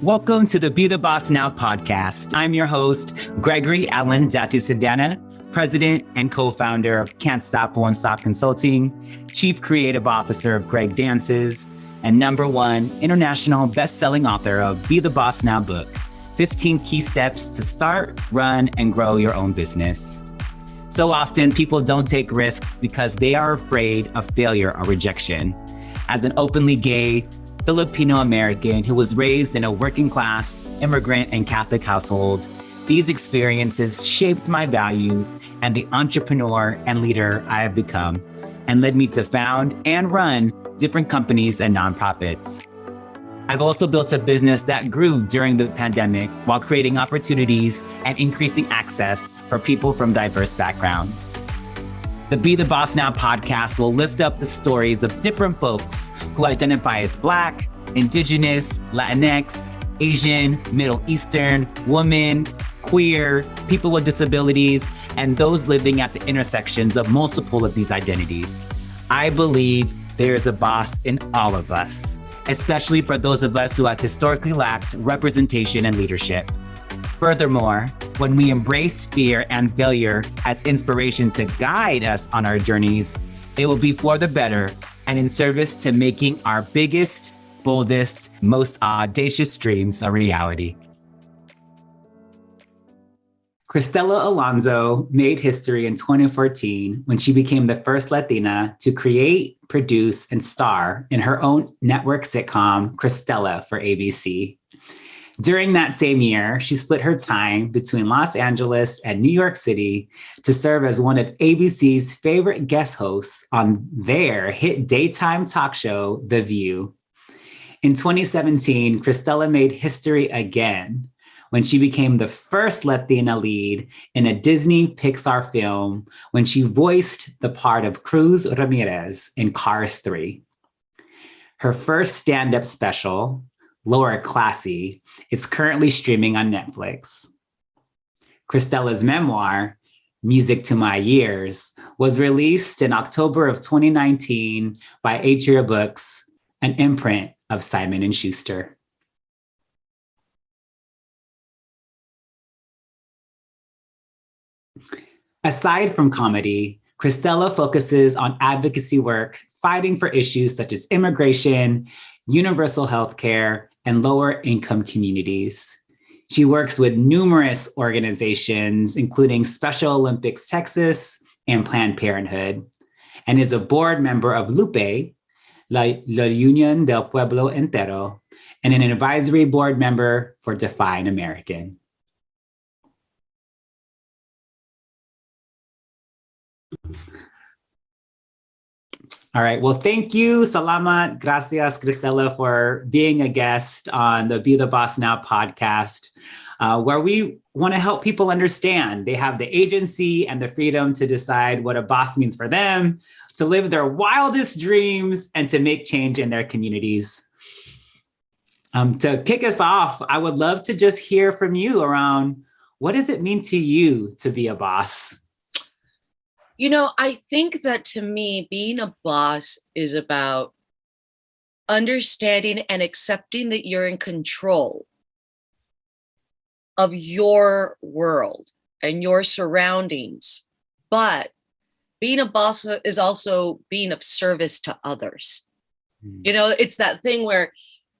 Welcome to the Be the Boss Now podcast. I'm your host, Gregory Allen Datu-Sindana, president and co-founder of Can't Stop, Won't Stop Consulting, chief creative officer of Greg Dances, and #1 international best-selling author of Be the Boss Now book, 15 Key Steps to Start, Run, and Grow Your Own Business. So often, people don't take risks because they are afraid of failure or rejection. As an openly gay Filipino American who was raised in a working class, immigrant, and Catholic household, these experiences shaped my values and the entrepreneur and leader I have become, and led me to found and run different companies and nonprofits. I've also built a business that grew during the pandemic while creating opportunities and increasing access for people from diverse backgrounds. The Be the Boss Now podcast will lift up the stories of different folks who identify as Black, Indigenous, Latinx, Asian, Middle Eastern, women, queer, people with disabilities, and those living at the intersections of multiple of these identities. I believe there is a boss in all of us, especially for those of us who have historically lacked representation and leadership. Furthermore, when we embrace fear and failure as inspiration to guide us on our journeys, it will be for the better and in service to making our biggest, boldest, most audacious dreams a reality. Cristela Alonzo made history in 2014 when she became the first Latina to create, produce, and star in her own network sitcom, Cristela, for ABC. During that same year, she split her time between Los Angeles and New York City to serve as one of ABC's favorite guest hosts on their hit daytime talk show, The View. In 2017, Cristela made history again when she became the first Latina lead in a Disney Pixar film when she voiced the part of Cruz Ramirez in Cars 3. Her first stand-up special, Lower Classy, is currently streaming on Netflix. Cristela's memoir, Music to My Years, was released in October of 2019 by Atria Books, an imprint of Simon & Schuster. Aside from comedy, Cristela focuses on advocacy work, fighting for issues such as immigration, universal health care, and lower income communities. She works with numerous organizations, including Special Olympics Texas and Planned Parenthood, and is a board member of LUPE, La Unión del Pueblo Entero, and an advisory board member for Define American. All right. Well, thank you. Salamat. Gracias, Cristela, for being a guest on the Be the Boss Now podcast, where we want to help people understand they have the agency and the freedom to decide what a boss means for them, to live their wildest dreams, and to make change in their communities. To kick us off, I would love to just hear from you around what does it mean to you to be a boss? You know, I think that to me, being a boss is about understanding and accepting that you're in control of your world and your surroundings. But being a boss is also being of service to others. You know, it's that thing where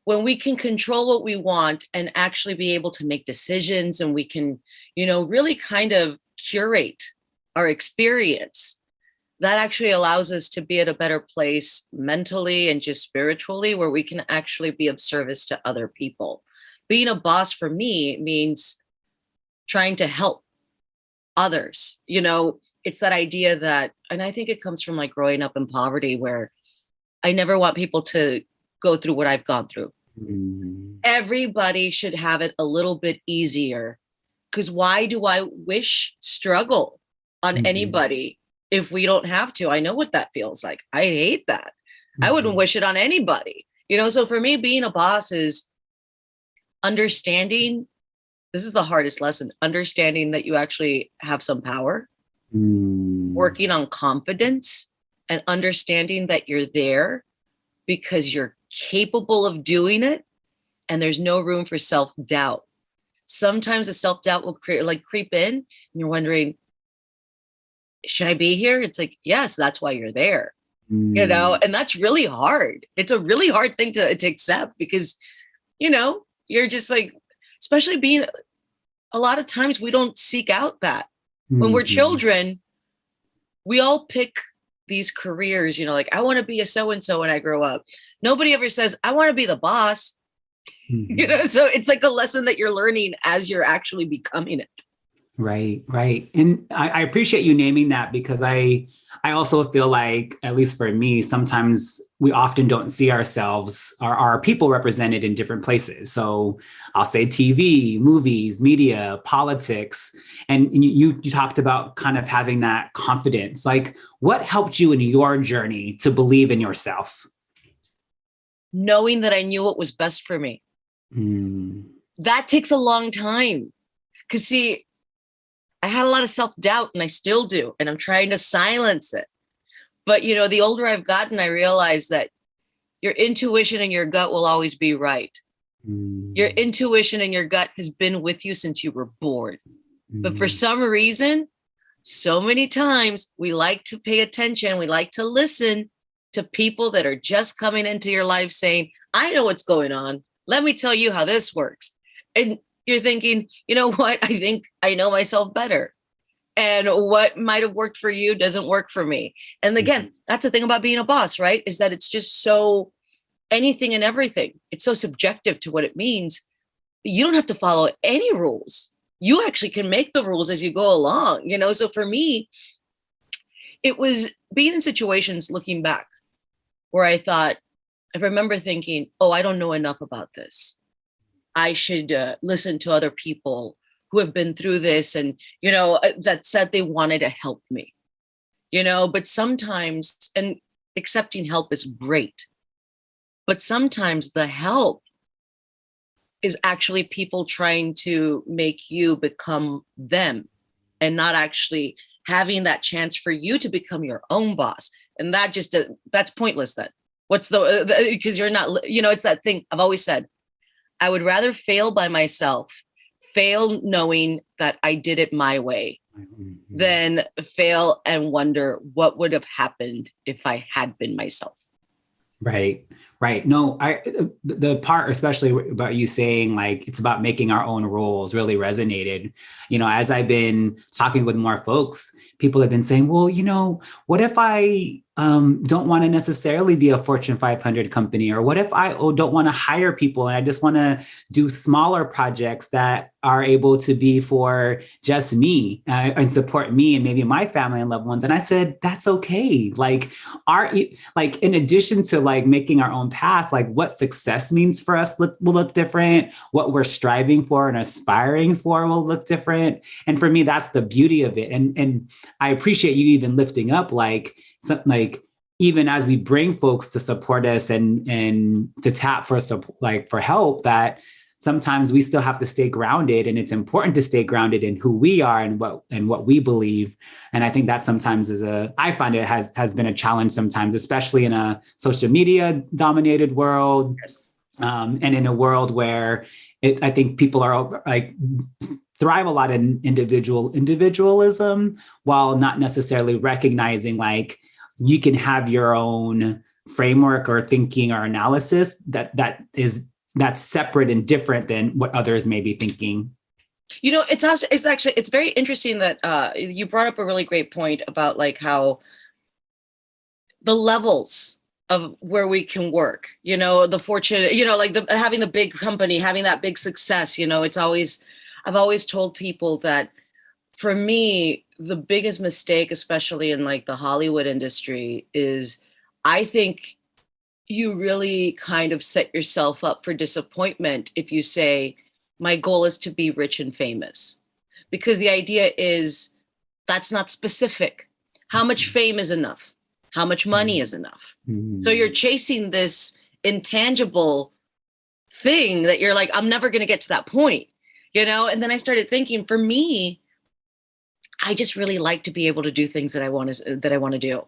when we can control what we want and actually be able to make decisions, and we can, you know, really kind of curate our experience, that actually allows us to be at a better place mentally and just spiritually, where we can actually be of service to other people. Being a boss for me means trying to help others. You know, it's that idea that, and I think it comes from like growing up in poverty, where I never want people to go through what I've gone through. Mm-hmm. Everybody should have it a little bit easier, because why do I wish struggle on anybody if we don't have to? I know what that feels like. I hate that. I wouldn't wish it on anybody. You know, so for me, being a boss is understanding, this is the hardest lesson, understanding that you actually have some power, working on confidence, and understanding that you're there because you're capable of doing it, and there's no room for self-doubt. Sometimes the self-doubt will creep in and you're wondering, should I be here? It's like, yes, that's why you're there. And that's really hard. It's a really hard thing to accept because, you're just like, especially being, a lot of times we don't seek out that. When we're children, we all pick these careers, like, I want to be a so-and-so when I grow up. Nobody ever says, I want to be the boss. So it's like a lesson that you're learning as you're actually becoming it. Right. And I appreciate you naming that, because I also feel like, at least for me, sometimes we often don't see ourselves or our people represented in different places. So I'll say TV, movies, media, politics. And you talked about kind of having that confidence. Like, what helped you in your journey to believe in yourself? Knowing that I knew what was best for me. That takes a long time. Because see, I had a lot of self-doubt, and I still do, and I'm trying to silence it. But, the older I've gotten, I realize that your intuition and your gut will always be right. Your intuition and your gut has been with you since you were born. But for some reason, so many times we like to pay attention. We like to listen to people that are just coming into your life saying, I know what's going on. Let me tell you how this works. And you're thinking, you know what? I think I know myself better. And what might have worked for you doesn't work for me. And again, that's the thing about being a boss, right? Is that it's just so anything and everything. It's so subjective to what it means. You don't have to follow any rules. You actually can make the rules as you go along, So for me, it was being in situations looking back where I remember thinking, oh, I don't know enough about this. I should listen to other people who have been through this and, that said they wanted to help me, but sometimes, and accepting help is great, but sometimes the help is actually people trying to make you become them and not actually having that chance for you to become your own boss. And that's pointless then. Because you're not, it's that thing I've always said, I would rather fail by myself, fail knowing that I did it my way, than fail and wonder what would have happened if I had been myself. Right. No, the part, especially about you saying like, it's about making our own rules, really resonated. As I've been talking with more folks, people have been saying, well, what if I don't want to necessarily be a Fortune 500 company? Or what if I don't want to hire people and I just want to do smaller projects that are able to be for just me and support me and maybe my family and loved ones? And I said, that's okay. Like in addition to like making our own path, like what success means for us will look different. What we're striving for and aspiring for will look different. And for me, that's the beauty of it. And I appreciate you even lifting up even as we bring folks to support us and to tap for help, that sometimes we still have to stay grounded, and it's important to stay grounded in who we are and what we believe. And I think that sometimes I find it has been a challenge sometimes, especially in a social media dominated world. Yes. And in a world where I think people are like thrive a lot in individualism, while not necessarily recognizing like you can have your own framework or thinking or analysis that's separate and different than what others may be thinking. It's very interesting that you brought up a really great point about like how the levels of where we can work, the fortune, like having the big company, having that big success, I've always told people that for me, the biggest mistake, especially in like the Hollywood industry, is I think you really kind of set yourself up for disappointment if you say, my goal is to be rich and famous. Because the idea is that's not specific. How much fame is enough? How much money is enough? So you're chasing this intangible thing that you're like, I'm never going to get to that point, And then I started thinking, for me, I just really like to be able to do things that I want to do.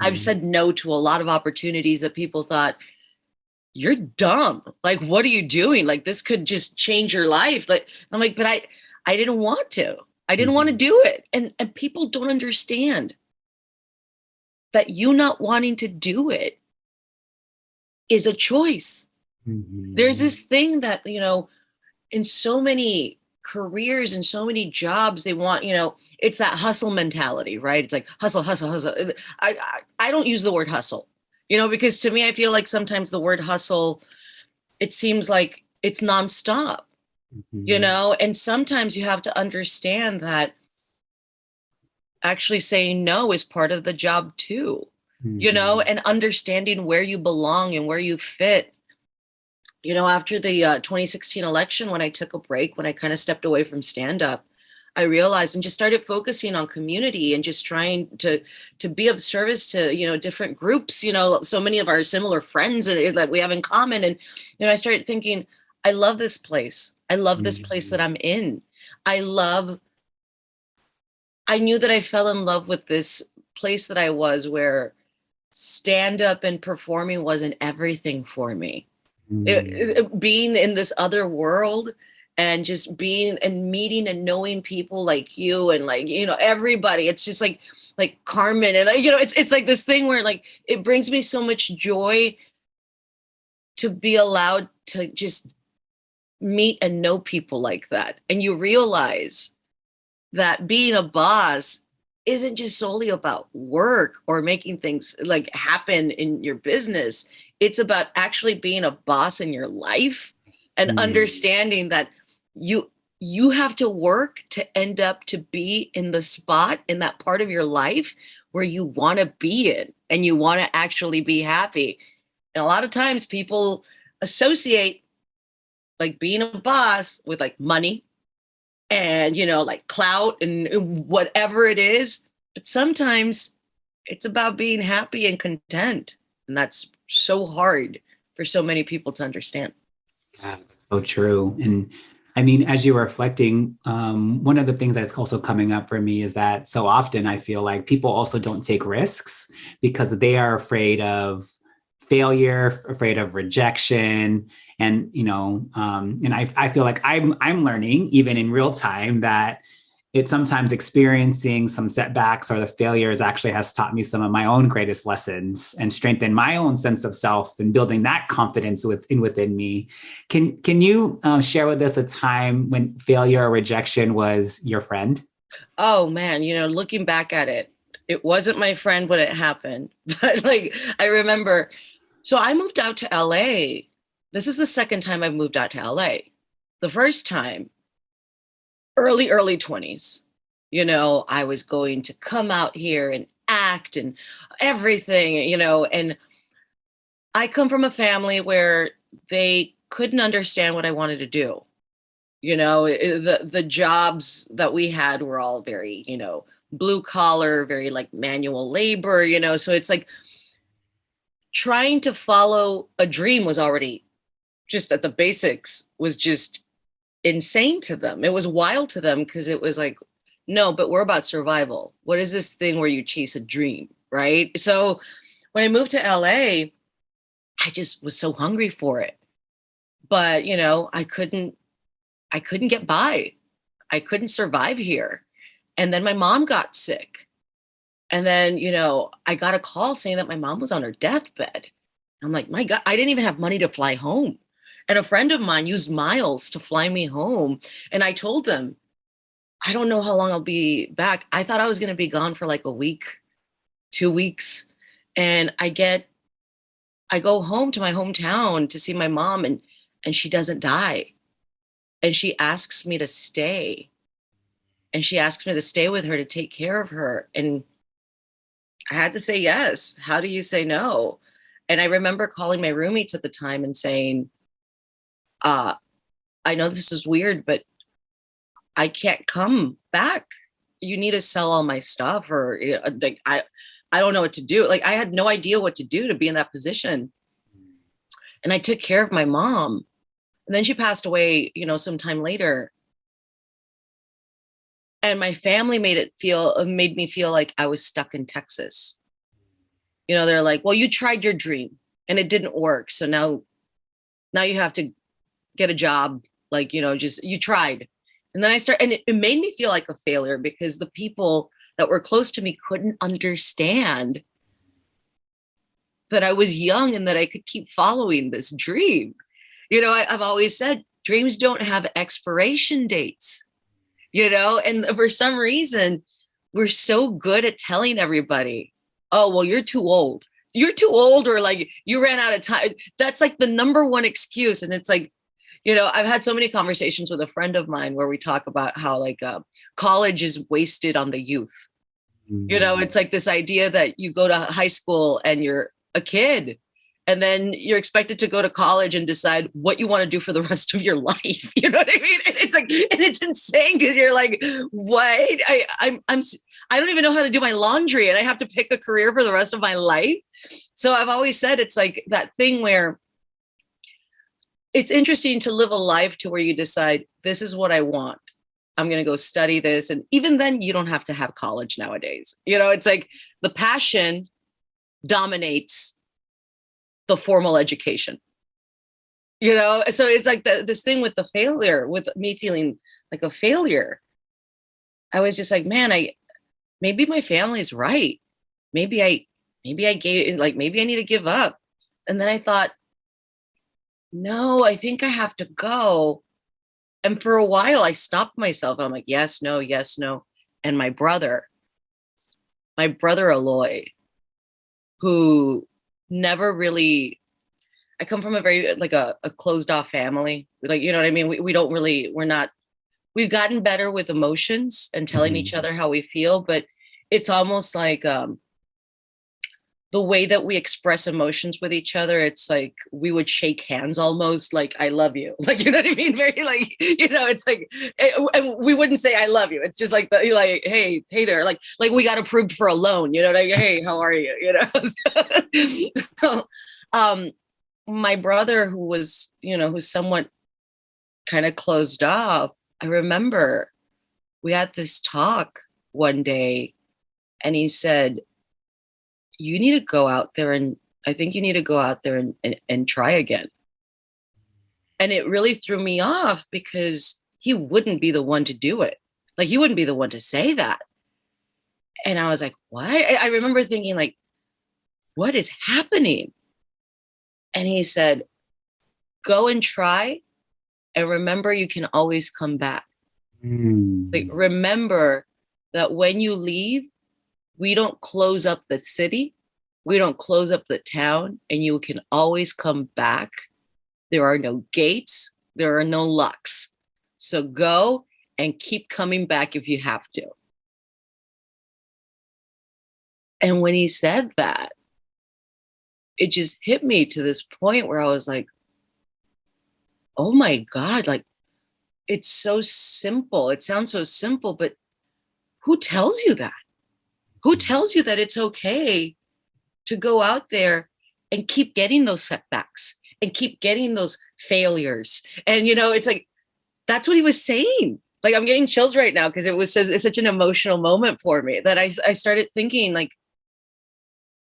I've said no to a lot of opportunities that people thought, you're dumb. Like, what are you doing? Like, this could just change your life. Like, I'm like, but I didn't want to. I didn't want to do it. And people don't understand that you not wanting to do it is a choice. There's this thing that, in so many careers and so many jobs, they want, it's that hustle mentality, right? It's like hustle, hustle, hustle. I don't use the word hustle, because to me, I feel like sometimes the word hustle, it seems like it's nonstop, and sometimes you have to understand that actually saying no is part of the job too, and understanding where you belong and where you fit. After the 2016 election, when I took a break, when I kind of stepped away from stand-up, I realized and just started focusing on community and just trying to be of service to, different groups, so many of our similar friends that we have in common. And, I started thinking, I love this place. I love this place that I'm in. I knew that I fell in love with this place that I was, where stand-up and performing wasn't everything for me. Being in this other world and just being and meeting and knowing people like you and like, everybody, it's just like Carmen and, it's like this thing where like, it brings me so much joy to be allowed to just meet and know people like that. And you realize that being a boss isn't just solely about work or making things like happen in your business. It's about actually being a boss in your life and understanding that you have to work to end up to be in the spot in that part of your life where you want to be in and you want to actually be happy. And a lot of times people associate like being a boss with like money and, like clout and whatever it is. But sometimes it's about being happy and content. And that's so hard for so many people to understand. Yeah, so true. And I mean, as you're reflecting, one of the things that's also coming up for me is that so often I feel like people also don't take risks because they are afraid of failure, afraid of rejection. And, and I feel like I'm learning even in real time that it's sometimes experiencing some setbacks or the failures actually has taught me some of my own greatest lessons and strengthened my own sense of self and building that confidence within me. Can you share with us a time when failure or rejection was your friend? Oh man, looking back at it, it wasn't my friend when it happened, but like I remember, so I moved out to LA. This is the second time I've moved out to LA. The first time, early 20s, I was going to come out here and act and everything, and I come from a family where they couldn't understand what I wanted to do. The jobs that we had were all very, blue collar, very like manual labor, so it's like trying to follow a dream was already just at the basics was just insane to them. It was wild to them because it was like, no, but we're about survival. What is this thing where you chase a dream, right? So when I moved to LA, I just was so hungry for it. But, I couldn't get by. I couldn't survive here. And then my mom got sick. And then, I got a call saying that my mom was on her deathbed. I'm like, my God, I didn't even have money to fly home. And a friend of mine used miles to fly me home. And I told them, I don't know how long I'll be back. I thought I was going to be gone for like a week, 2 weeks. And I go home to my hometown to see my mom and she doesn't die. And she asks me to stay. And she asks me to stay with her to take care of her. And I had to say yes. How do you say no? And I remember calling my roommates at the time and saying, I know this is weird, but I can't come back. You need to sell all my stuff or like, I don't know what to do. Like I had no idea what to do to be in that position. And I took care of my mom. And then she passed away, sometime later. And my family made me feel like I was stuck in Texas. They're like, well, you tried your dream and it didn't work. So now Now you have to get a job. Like, just you tried. And then and it made me feel like a failure because the people that were close to me couldn't understand that I was young and that I could keep following this dream. I've always said dreams don't have expiration dates, and for some reason, we're so good at telling everybody, oh, well, you're too old. You're too old, or like you ran out of time. That's like the number one excuse. And it's like, I've had so many conversations with a friend of mine where we talk about how like college is wasted on the youth. It's like this idea that you go to high school and you're a kid, and then you're expected to go to college and decide what you want to do for the rest of your life. You know what I mean? And it's like, and it's insane because you're like, what? I don't even know how to do my laundry, and I have to pick a career for the rest of my life. So I've always said it's like that thing where it's interesting to live a life to where you decide, this is what I want. I'm going to go study this. And even then you don't have to have college nowadays. It's like the passion dominates the formal education, so it's like this thing with the failure, with me feeling like a failure. I was just like, man, maybe my family's right. Maybe I need to give up. And then I thought, no, I think I have to go. And for a while I stopped myself. I'm like, yes, no, yes, no. And my brother Aloy, who never really, I come from a very like a closed off family. Like, you know what I mean? We've gotten better with emotions and telling each other how we feel, but it's almost like the way that we express emotions with each other. It's like we would shake hands almost like, I love you. Like, you know what I mean? Very like, it's like, and we wouldn't say I love you. It's just like, hey there. Like we got approved for a loan, like, hey, how are you? So, my brother who's somewhat kind of closed off, I remember we had this talk one day and he said, you need to go out there and try again. And it really threw me off because he wouldn't be the one to do it. Like he wouldn't be the one to say that. And I was like, what? I remember thinking like, what is happening? And he said, go and try. And remember, you can always come back. Like, remember that when you leave, we don't close up the city. We don't close up the town, and you can always come back. There are no gates. There are no locks. So go and keep coming back if you have to. And when he said that, it just hit me to this point where I was like, oh my God, like, it's so simple. It sounds so simple, but who tells you that? Who tells you that it's okay to go out there and keep getting those setbacks and keep getting those failures? And, it's like, that's what he was saying. Like, I'm getting chills right now because it's such an emotional moment for me that I started thinking like,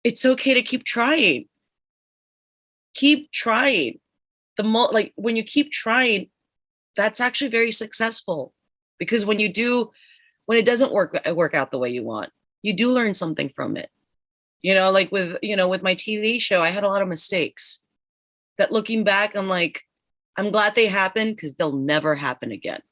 it's okay to keep trying. Keep trying. Like when you keep trying, that's actually very successful, because when it doesn't work out the way you want, you do learn something from it. Like with my TV show, I had a lot of mistakes that looking back, I'm like, I'm glad they happened because they'll never happen again.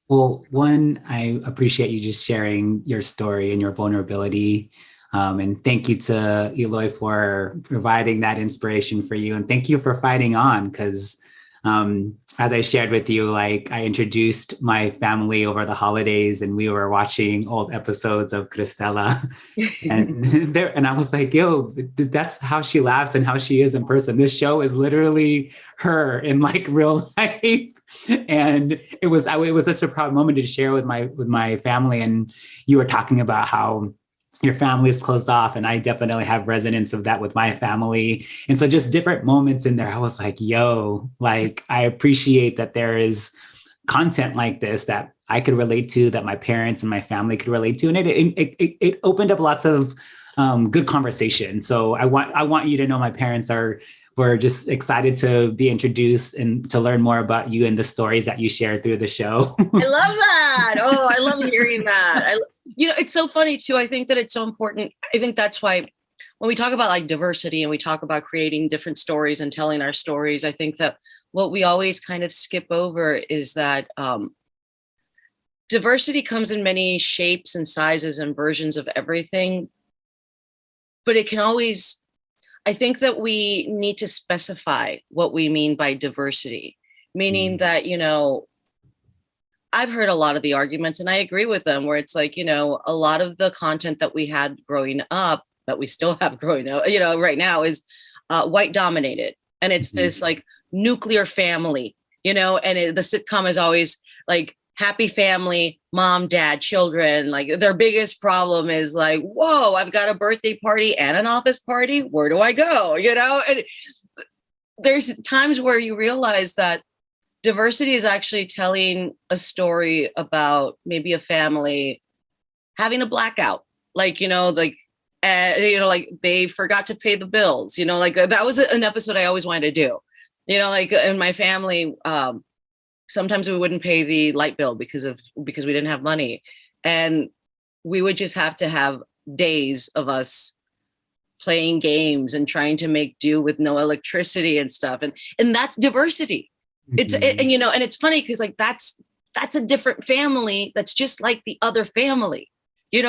Well, one, I appreciate you just sharing your story and your vulnerability. And thank you to Eloy for providing that inspiration for you. And thank you for fighting on, because as I shared with you, like I introduced my family over the holidays and we were watching old episodes of Cristela and I was like, yo, that's how she laughs and how she is in person. This show is literally her in like real life. And it was such a proud moment to share with my family. And you were talking about how your family is closed off. And I definitely have resonance of that with my family. And so just different moments in there, I was like, yo, like, I appreciate that there is content like this that I could relate to, that my parents and my family could relate to. And it opened up lots of good conversation. So I want you to know my parents are We're just excited to be introduced and to learn more about you and the stories that you share through the show. I love that. Oh, I love hearing that. It's so funny too. I think that it's so important. I think that's why when we talk about like diversity and we talk about creating different stories and telling our stories, I think that what we always kind of skip over is that diversity comes in many shapes and sizes and versions of everything. But it can always, I think that we need to specify what we mean by diversity, meaning that, I've heard a lot of the arguments and I agree with them where it's like, a lot of the content that we had growing up, that we still have growing up, right now is white dominated. And it's this like nuclear family, and the sitcom is always like happy family, mom, dad, children. Like their biggest problem is like, whoa, I've got a birthday party and an office party. Where do I go? And there's times where you realize that diversity is actually telling a story about maybe a family having a blackout, like they forgot to pay the bills, like that was an episode I always wanted to do, like in my family, sometimes we wouldn't pay the light bill because we didn't have money. And we would just have to have days of us playing games and trying to make do with no electricity and stuff. And that's diversity. It's, and it's funny because like, that's a different family. That's just like the other family,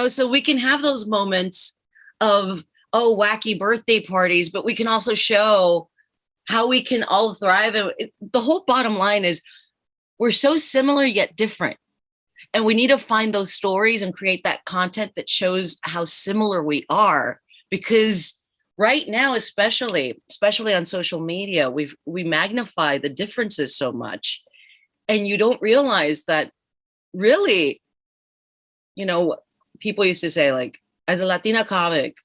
so we can have those moments of, wacky birthday parties, but we can also show how we can all thrive. And the whole bottom line is we're so similar yet different. And we need to find those stories and create that content that shows how similar we are. Because right now, especially on social media, we magnify the differences so much. And you don't realize that really, people used to say like, as a Latina comic,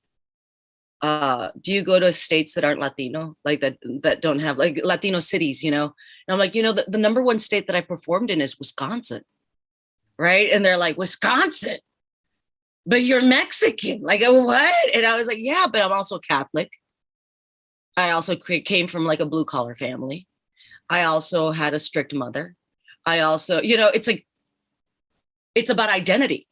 do you go to states that aren't Latino, like that don't have like Latino cities, And I'm like, the number one state that I performed in is Wisconsin. Right. And they're like, Wisconsin, but you're Mexican. Like, what? And I was like, yeah, but I'm also Catholic. I also came from like a blue collar family. I also had a strict mother. I also, it's like, it's about identity,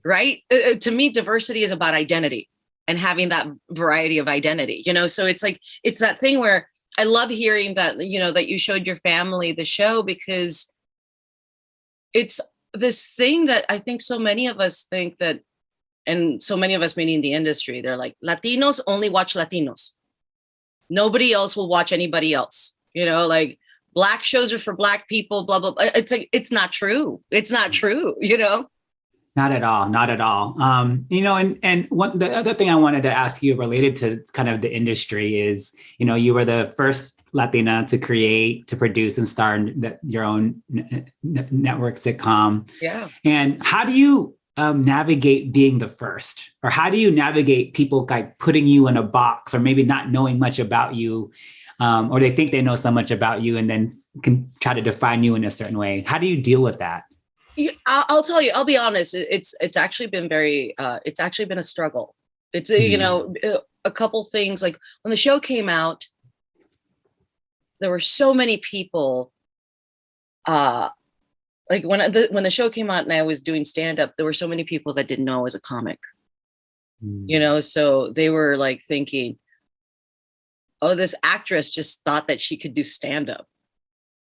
right? To me, diversity is about identity. And having that variety of identity, so it's like, it's that thing where I love hearing that, that you showed your family the show, because it's this thing that I think so many of us think that, and so many of us meaning the industry, they're like, Latinos only watch Latinos. Nobody else will watch anybody else, like Black shows are for Black people, blah, blah, blah. It's like, it's not true. It's not true, Not at all. Not at all. And the other thing I wanted to ask you related to kind of the industry is, you were the first Latina to produce and star in your own network sitcom. Yeah. And how do you navigate being the first, or how do you navigate people like putting you in a box or maybe not knowing much about you, or they think they know so much about you and then can try to define you in a certain way? How do you deal with that? I'll tell you, I'll be honest. It's actually been it's actually been a struggle. It's, a couple things, like when the show came out, there were so many people, like when the show came out and I was doing stand-up, there were so many people that didn't know I was a comic, so they were like thinking, oh, this actress just thought that she could do stand-up,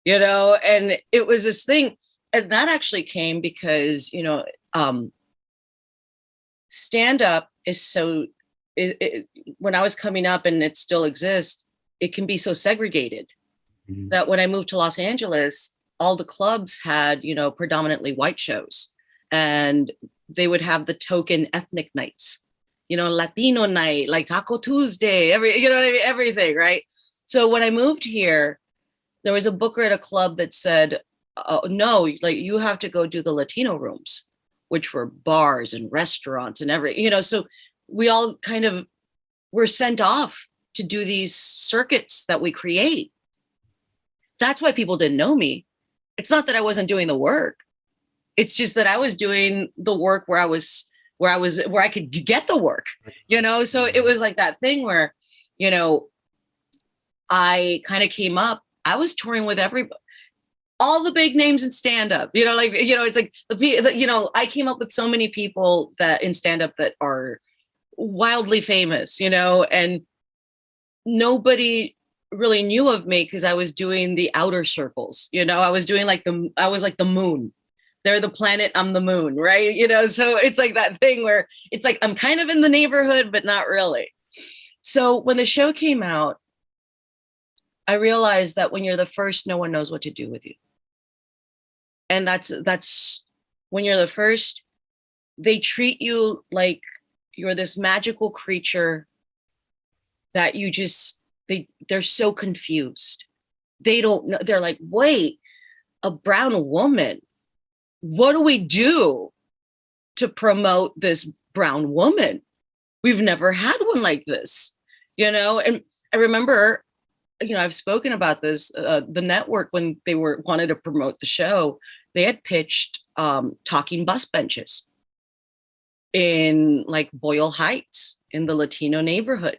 and it was this thing. And that actually came because, stand-up is so, when I was coming up, and it still exists, it can be so segregated that when I moved to Los Angeles, all the clubs had, predominantly white shows, and they would have the token ethnic nights, Latino night, like Taco Tuesday, everything, right? So when I moved here, there was a booker at a club that said, no, like you have to go do the Latino rooms, which were bars and restaurants and so we all kind of were sent off to do these circuits that we create. That's why people didn't know me. It's not that I wasn't doing the work. It's just that I was doing the work where I could get the work, so it was like that thing where, I kind of came up, I was touring with everybody, all the big names in stand-up, it's like I came up with so many people that in stand-up that are wildly famous, and nobody really knew of me because I was doing the outer circles, I was doing I was like the moon. They're the planet, I'm the moon, right? So it's like that thing where it's like I'm kind of in the neighborhood, but not really. So when the show came out, I realized that when you're the first, no one knows what to do with you. And that's when you're the first, they treat you like you're this magical creature that they're so confused. They don't know. They're like, wait, a brown woman. What do we do to promote this brown woman? We've never had one like this, And I remember, I've spoken about this, the network, when they wanted to promote the show, they had pitched talking bus benches in like Boyle Heights in the Latino neighborhood.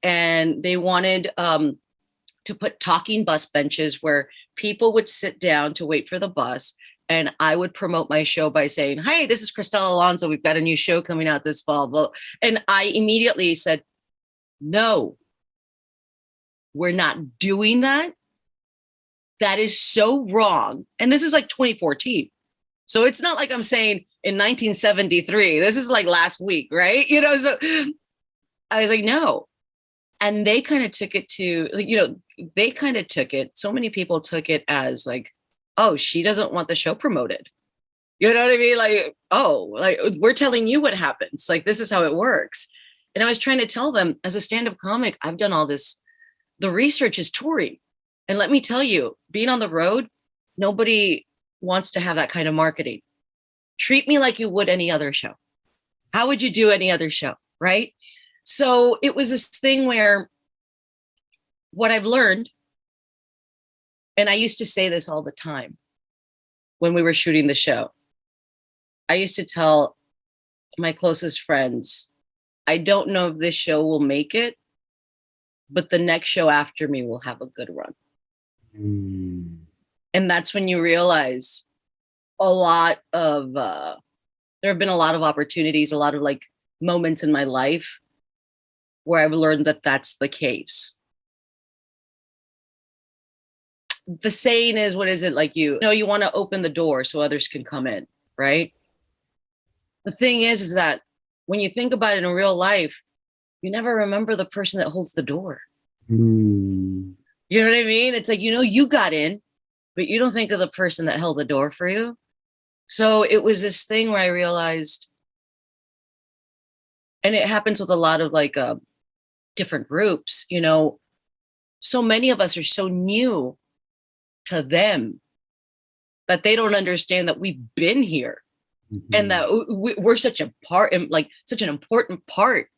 And they wanted to put talking bus benches where people would sit down to wait for the bus. And I would promote my show by saying, hey, this is Cristela Alonzo. We've got a new show coming out this fall. And I immediately said, no, we're not doing that. That is so wrong. And this is like 2014. So it's not like I'm saying in 1973, this is like last week, right? So I was like, no. And they kind of took it so many people took it as like, oh, she doesn't want the show promoted. You know what I mean? Like, oh, like we're telling you what happens. Like, this is how it works. And I was trying to tell them, as a stand-up comic, I've done all this. The research is touring. And let me tell you, being on the road, nobody wants to have that kind of marketing. Treat me like you would any other show. How would you do any other show? Right? So it was this thing where what I've learned, and I used to say this all the time when we were shooting the show, I used to tell my closest friends, I don't know if this show will make it, but the next show after me will have a good run. Mm. And that's when you realize there have been a lot of opportunities, a lot of like moments in my life where I've learned that that's the case. The saying is, what is it? Like, you want to open the door so others can come in, right? The thing is that when you think about it in real life, you never remember the person that holds the door. Mm. You know what I mean? It's like, you got in, but you don't think of the person that held the door for you. So it was this thing where I realized, and it happens with a lot of like different groups, so many of us are so new to them that they don't understand that we've been here. Mm-hmm. And that we're such a part, and like such an important part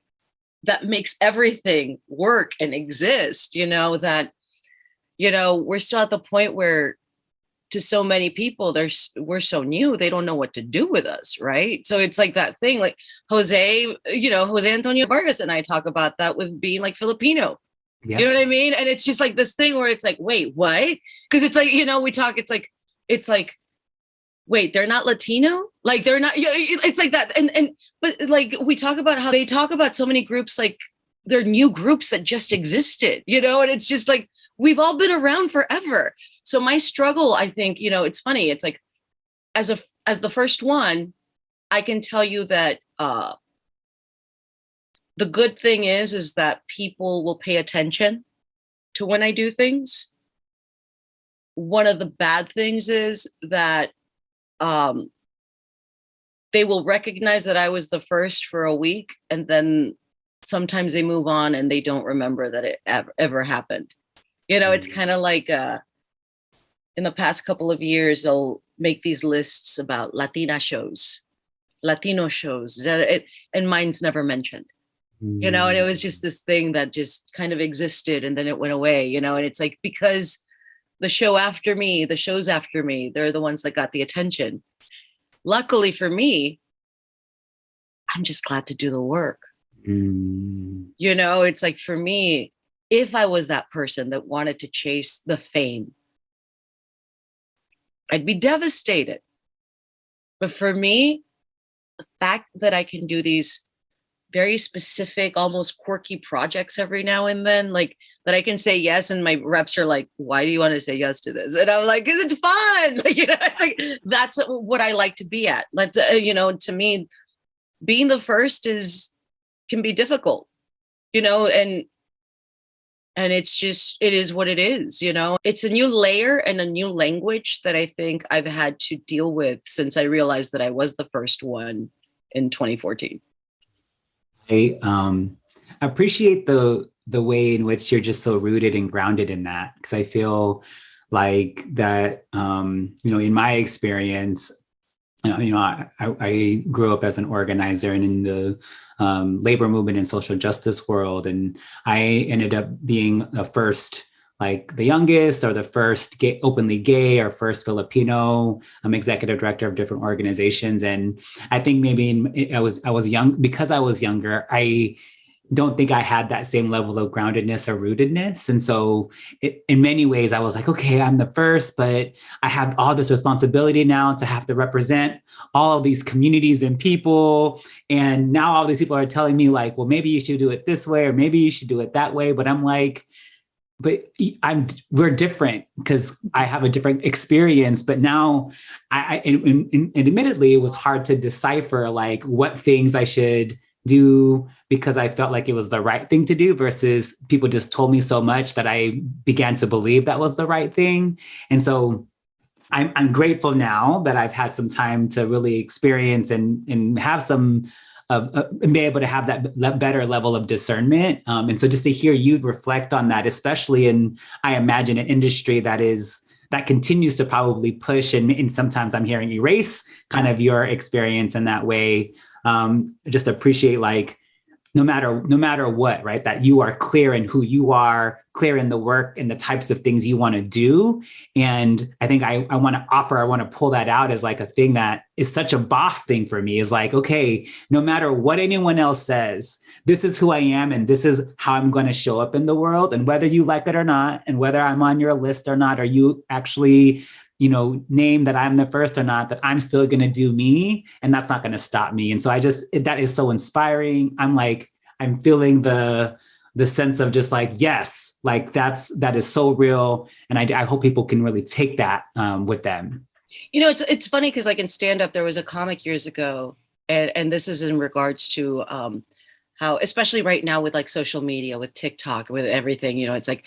that makes everything work and exist, that, we're still at the point where to so many people, we're so new, they don't know what to do with us, right? So it's like that thing, like Jose Antonio Vargas and I talk about that with being like Filipino. Yep. You know what I mean? And it's just like this thing where it's like, wait, what? Because it's like, we talk, it's like, wait, they're not Latino? Like they're not, it's like that. But like we talk about how they talk about so many groups, like they're new groups that just existed, and it's just like, we've all been around forever. So my struggle, I think, it's funny. It's like, as the first one, I can tell you that the good thing is that people will pay attention to when I do things. One of the bad things is that they will recognize that I was the first for a week, and then sometimes they move on and they don't remember that it ever happened. It's kind of like in the past couple of years, they'll make these lists about Latina shows, Latino shows, and mine's never mentioned. And it was just this thing that just kind of existed and then it went away, and it's like, because the shows after me, they're the ones that got the attention. Luckily for me, I'm just glad to do the work. It's like, for me, if I was that person that wanted to chase the fame, I'd be devastated. But for me, the fact that I can do these very specific, almost quirky projects every now and then, like that I can say yes, and my reps are like, "Why do you want to say yes to this?" And I'm like, "Because it's fun." Like, it's like that's what I like to be at. Let's, to me, being the first can be difficult, and it's just, it is what it is. It's a new layer and a new language that I think I've had to deal with since I realized that I was the first one in 2014. I appreciate the way in which you're just so rooted and grounded in that, because I feel like that, in my experience, I grew up as an organizer and in the labor movement and social justice world, and I ended up being the first, like the youngest or the first openly gay or first Filipino executive director of different organizations. And I think maybe I was young because I was younger. I don't think I had that same level of groundedness or rootedness. And so in many ways, I was like, okay, I'm the first, but I have all this responsibility now to have to represent all of these communities and people. And now all these people are telling me like, well, maybe you should do it this way, or maybe you should do it that way. But I'm like, but we're different because I have a different experience. But now and admittedly, it was hard to decipher like what things I should do because I felt like it was the right thing to do versus people just told me so much that I began to believe that was the right thing. And so I'm grateful now that I've had some time to really experience and have some and be able to have that better level of discernment. And so just to hear you reflect on that, especially in, I imagine, an industry that continues to probably push and sometimes I'm hearing erase kind of your experience in that way. Just appreciate like, no matter what, right? That you are clear in who you are, clear in the work and the types of things you want to do. And I think I want to pull that out as like a thing that is such a boss thing for me, is like, okay, no matter what anyone else says, this is who I am and this is how I'm going to show up in the world. And whether you like it or not, and whether I'm on your list or not, or you actually name that I'm the first or not, that I'm still going to do me, and that's not going to stop me. And so that is so inspiring. I'm feeling the sense of just like, yes, like that is so real. And I hope people can really take that with them. It's funny because like in stand up, there was a comic years ago, and this is in regards to how, especially right now with like social media, with TikTok, with everything, it's like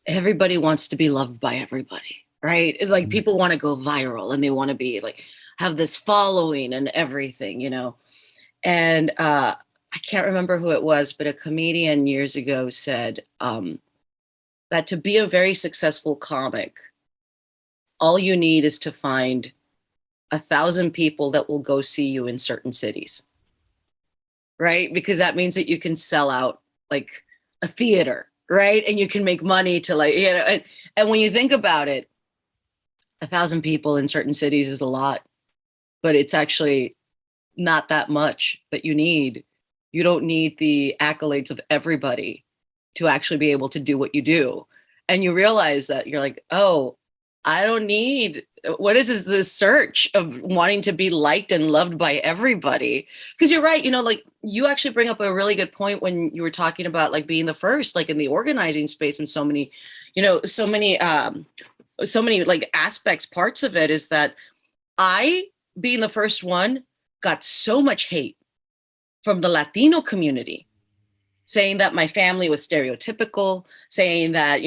everybody wants to be loved by everybody. Right? Like people want to go viral and they want to be like, have this following and everything, and I can't remember who it was, but a comedian years ago said that to be a very successful comic, all you need is to find 1,000 people that will go see you in certain cities. Right? Because that means that you can sell out like a theater, right? And you can make money to like, and when you think about it, 1,000 people in certain cities is a lot, but it's actually not that much that you need. You don't need the accolades of everybody to actually be able to do what you do. And you realize that you're like, oh, I don't need, what is this search of wanting to be liked and loved by everybody? Because you're right, like you actually bring up a really good point when you were talking about like being the first, like in the organizing space, and so many like aspects, parts of it is that I, being the first one, got so much hate from the Latino community saying that my family was stereotypical, saying that,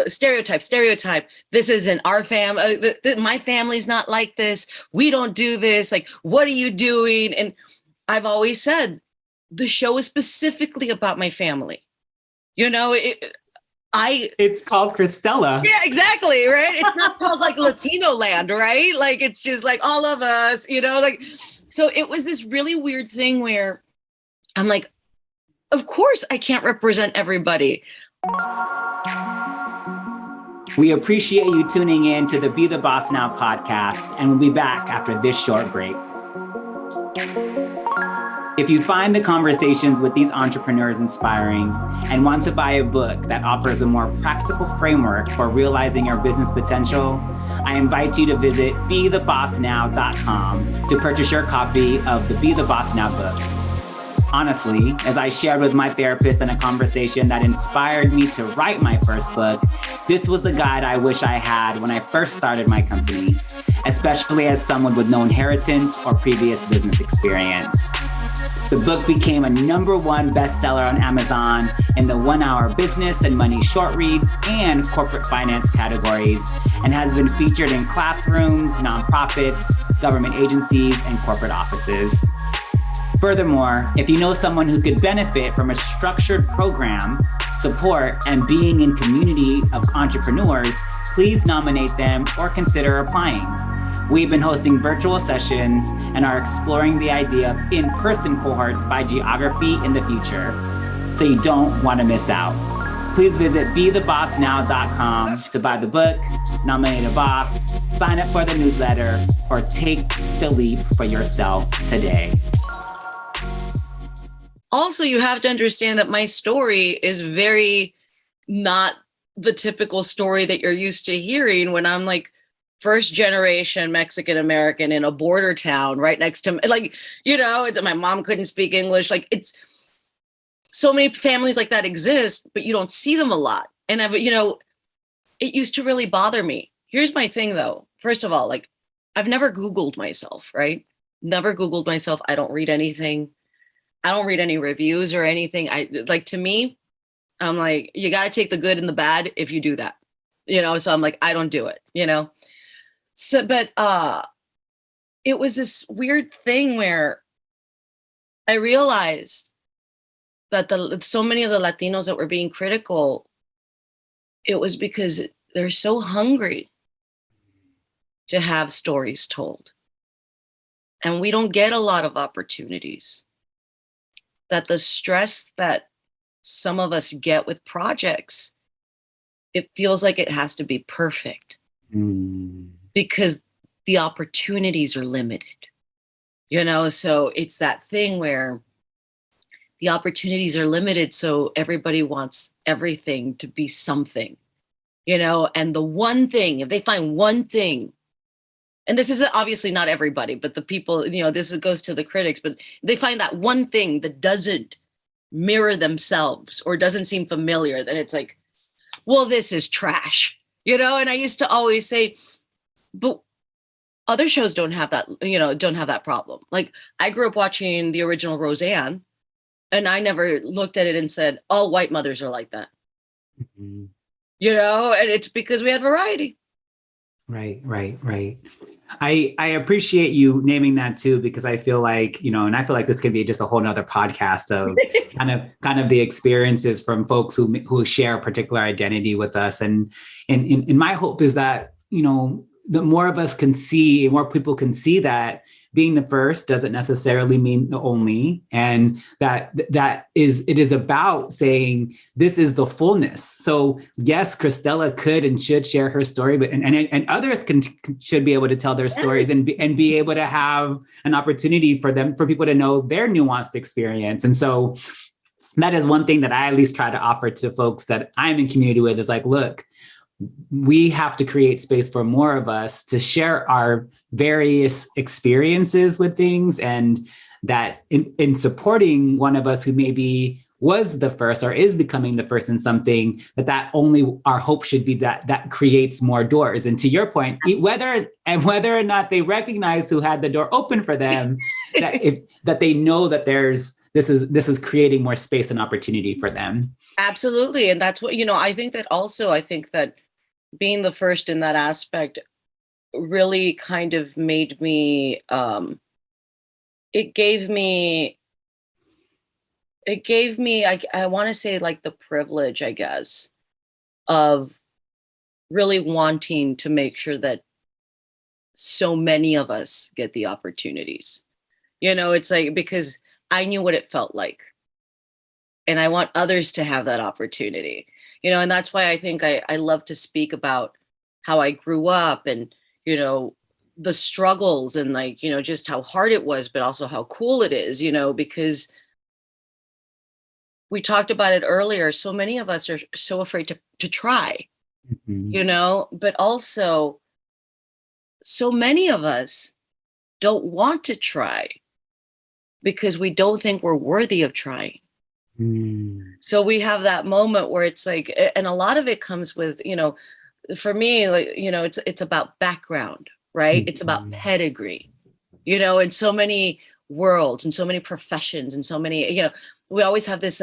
stereotype, this isn't our family, my family's not like this, we don't do this, like, what are you doing? And I've always said, the show is specifically about my family. It's called Cristela. Yeah, exactly. Right. It's not called like Latino land, right? Like it's just like all of us, like, so it was this really weird thing where I'm like, of course I can't represent everybody. We appreciate you tuning in to the Be the Boss Now podcast, and we'll be back after this short break. If you find the conversations with these entrepreneurs inspiring and want to buy a book that offers a more practical framework for realizing your business potential, I invite you to visit BeTheBossNow.com to purchase your copy of the Be the Boss Now book. Honestly, as I shared with my therapist in a conversation that inspired me to write my first book, this was the guide I wish I had when I first started my company, especially as someone with no inheritance or previous business experience. The book became a #1 bestseller on Amazon in the 1-hour business and money short reads and corporate finance categories, and has been featured in classrooms, nonprofits, government agencies, and corporate offices. Furthermore, if you know someone who could benefit from a structured program, support, and being in community of entrepreneurs, please nominate them or consider applying. We've been hosting virtual sessions and are exploring the idea of in-person cohorts by geography in the future. So you don't want to miss out. Please visit BeTheBossNow.com to buy the book, nominate a boss, sign up for the newsletter, or take the leap for yourself today. Also, you have to understand that my story is very not the typical story that you're used to hearing when I'm like first generation Mexican American in a border town right next to, like, my mom couldn't speak English. Like, it's so many families like that exist, but you don't see them a lot. And it used to really bother me. Here's my thing though. First of all, like, I've never Googled myself, right? Never Googled myself. I don't read anything. I don't read any reviews or anything. To me, I'm like, you got to take the good and the bad if you do that, so I'm like, I don't do it, So, but it was this weird thing where I realized that so many of the Latinos that were being critical, it was because they're so hungry to have stories told. And we don't get a lot of opportunities. That the stress that some of us get with projects, it feels like it has to be perfect. Because the opportunities are limited, so it's that thing where the opportunities are limited. So everybody wants everything to be something, and the one thing, if they find one thing, and this is obviously not everybody, but the people, this goes to the critics, but they find that one thing that doesn't mirror themselves or doesn't seem familiar, then it's like, well, this is trash, and I used to always say, but other shows don't have that problem. Like, I grew up watching the original Roseanne, and I never looked at it and said, all white mothers are like that. Mm-hmm. And it's because we had variety. Right. I appreciate you naming that too, because I feel like, and I feel like this could be just a whole nother podcast of kind of the experiences from folks who share a particular identity with us. And my hope is that, the more of us can see, more people can see that being the first doesn't necessarily mean the only, and it is about saying this is the fullness. So yes, Cristela could and should share her story, but and others should be able to tell their stories and be able to have an opportunity for people to know their nuanced experience. And so that is one thing that I at least try to offer to folks that I'm in community with, is like, look, we have to create space for more of us to share our various experiences with things, and that in supporting one of us who maybe was the first or is becoming the first in something, that only our hope should be that creates more doors. And to your point, whether or not they recognize who had the door open for them, that they know that this is creating more space and opportunity for them. Absolutely. And that's what, I think that being the first in that aspect really kind of made me, it gave me, I want to say, like, the privilege, I guess, of really wanting to make sure that so many of us get the opportunities. It's like, because I knew what it felt like, and I want others to have that opportunity. And that's why I think I love to speak about how I grew up and, the struggles and like, just how hard it was, but also how cool it is, because we talked about it earlier. So many of us are so afraid to try, Mhm. but also so many of us don't want to try because we don't think we're worthy of trying. Mm. So we have that moment where it's like, and a lot of it comes with, for me, like, it's about background, right? It's about Mhm. pedigree, in so many worlds and so many professions and so many, we always have this,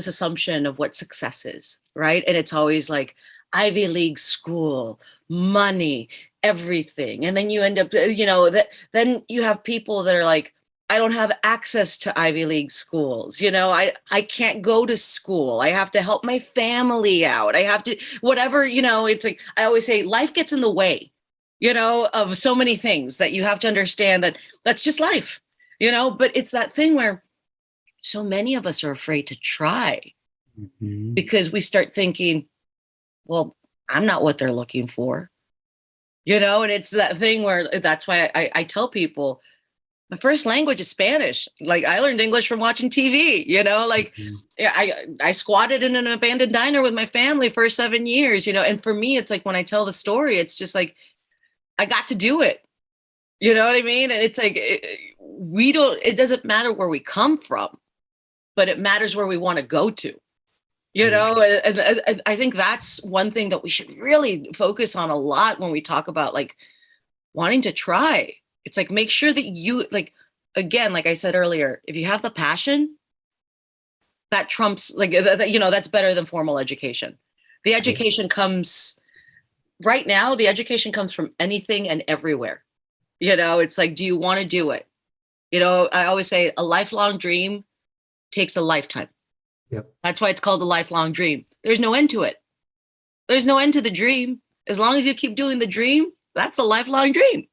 assumption of what success is, right? And it's always like Ivy League school, money, everything. And then you end up, that then you have people that are like, I don't have access to Ivy League schools. I can't go to school. I have to help my family out. I have to, whatever, it's like, I always say life gets in the way, of so many things that you have to understand that that's just life, but it's that thing where so many of us are afraid to try Mhm. because we start thinking, well, I'm not what they're looking for, and it's that thing where that's why I tell people my first language is Spanish. Like I learned English from watching TV, like Mhm. yeah, I squatted in an abandoned diner with my family for 7 years, and for me, it's like when I tell the story, it's just like I got to do it. You know what I mean? And it's like it doesn't matter where we come from, but it matters where we want to go to. Right. And I think that's one thing that we should really focus on a lot when we talk about like wanting to try. It's like make sure that you like, again, like I said earlier, if you have the passion, that trumps like that's better than formal education. The Right. education comes right now, the education comes from anything and everywhere. It's like, do you want to do it? I always say a lifelong dream takes a lifetime. Yep. That's why it's called a lifelong dream. There's no end to it. There's no end to the dream. As long as you keep doing the dream, that's the lifelong dream.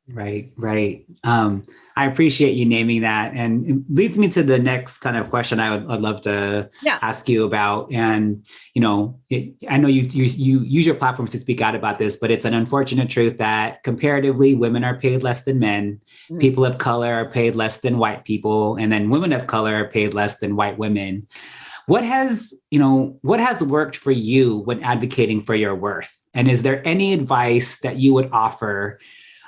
Right, right. I appreciate you naming that, and it leads me to the next kind of question I'd love to Yeah. ask you about. And I know you use your platform to speak out about this, but it's an unfortunate truth that comparatively, women are paid less than men. Mhm. People of color are paid less than white people, and then women of color are paid less than white women. What has worked for you when advocating for your worth? And is there any advice that you would offer,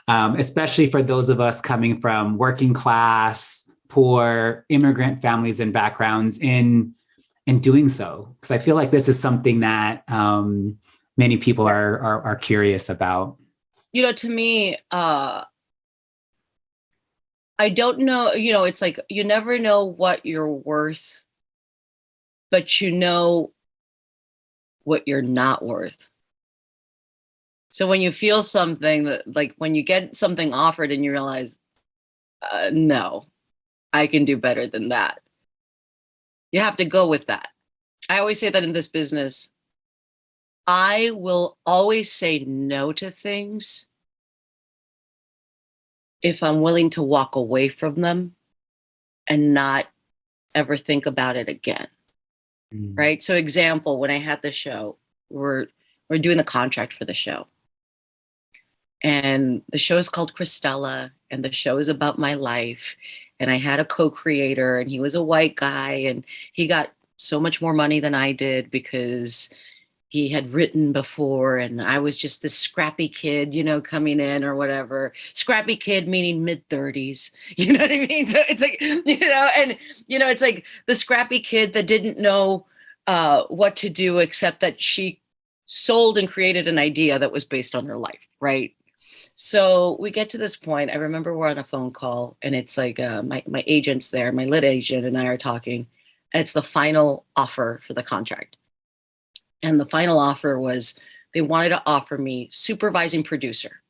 especially for those of us coming from working class, poor, immigrant families and backgrounds in doing so? Because I feel like this is something that many people Yes. are curious about. To me, I don't know, it's like you never know what you're worth, but you know what you're not worth. So when you feel something that, like, when you get something offered and you realize, no, I can do better than that, you have to go with that. I always say that in this business, I will always say no to things if I'm willing to walk away from them and not ever think about it again. Mm. Right. So example, when I had the show, we're doing the contract for the show. And the show is called Cristela, and the show is about my life. And I had a co-creator, and he was a white guy, and he got so much more money than I did because he had written before, and I was just this scrappy kid, coming in or whatever. Scrappy kid meaning mid-30s. You know what I mean? So it's like, and it's like the scrappy kid that didn't know what to do except that she sold and created an idea that was based on her life, right? So we get to this point. I remember we're on a phone call, and it's like my agent's there, my lit agent, and I are talking. And it's the final offer for the contract. And the final offer was they wanted to offer me supervising producer.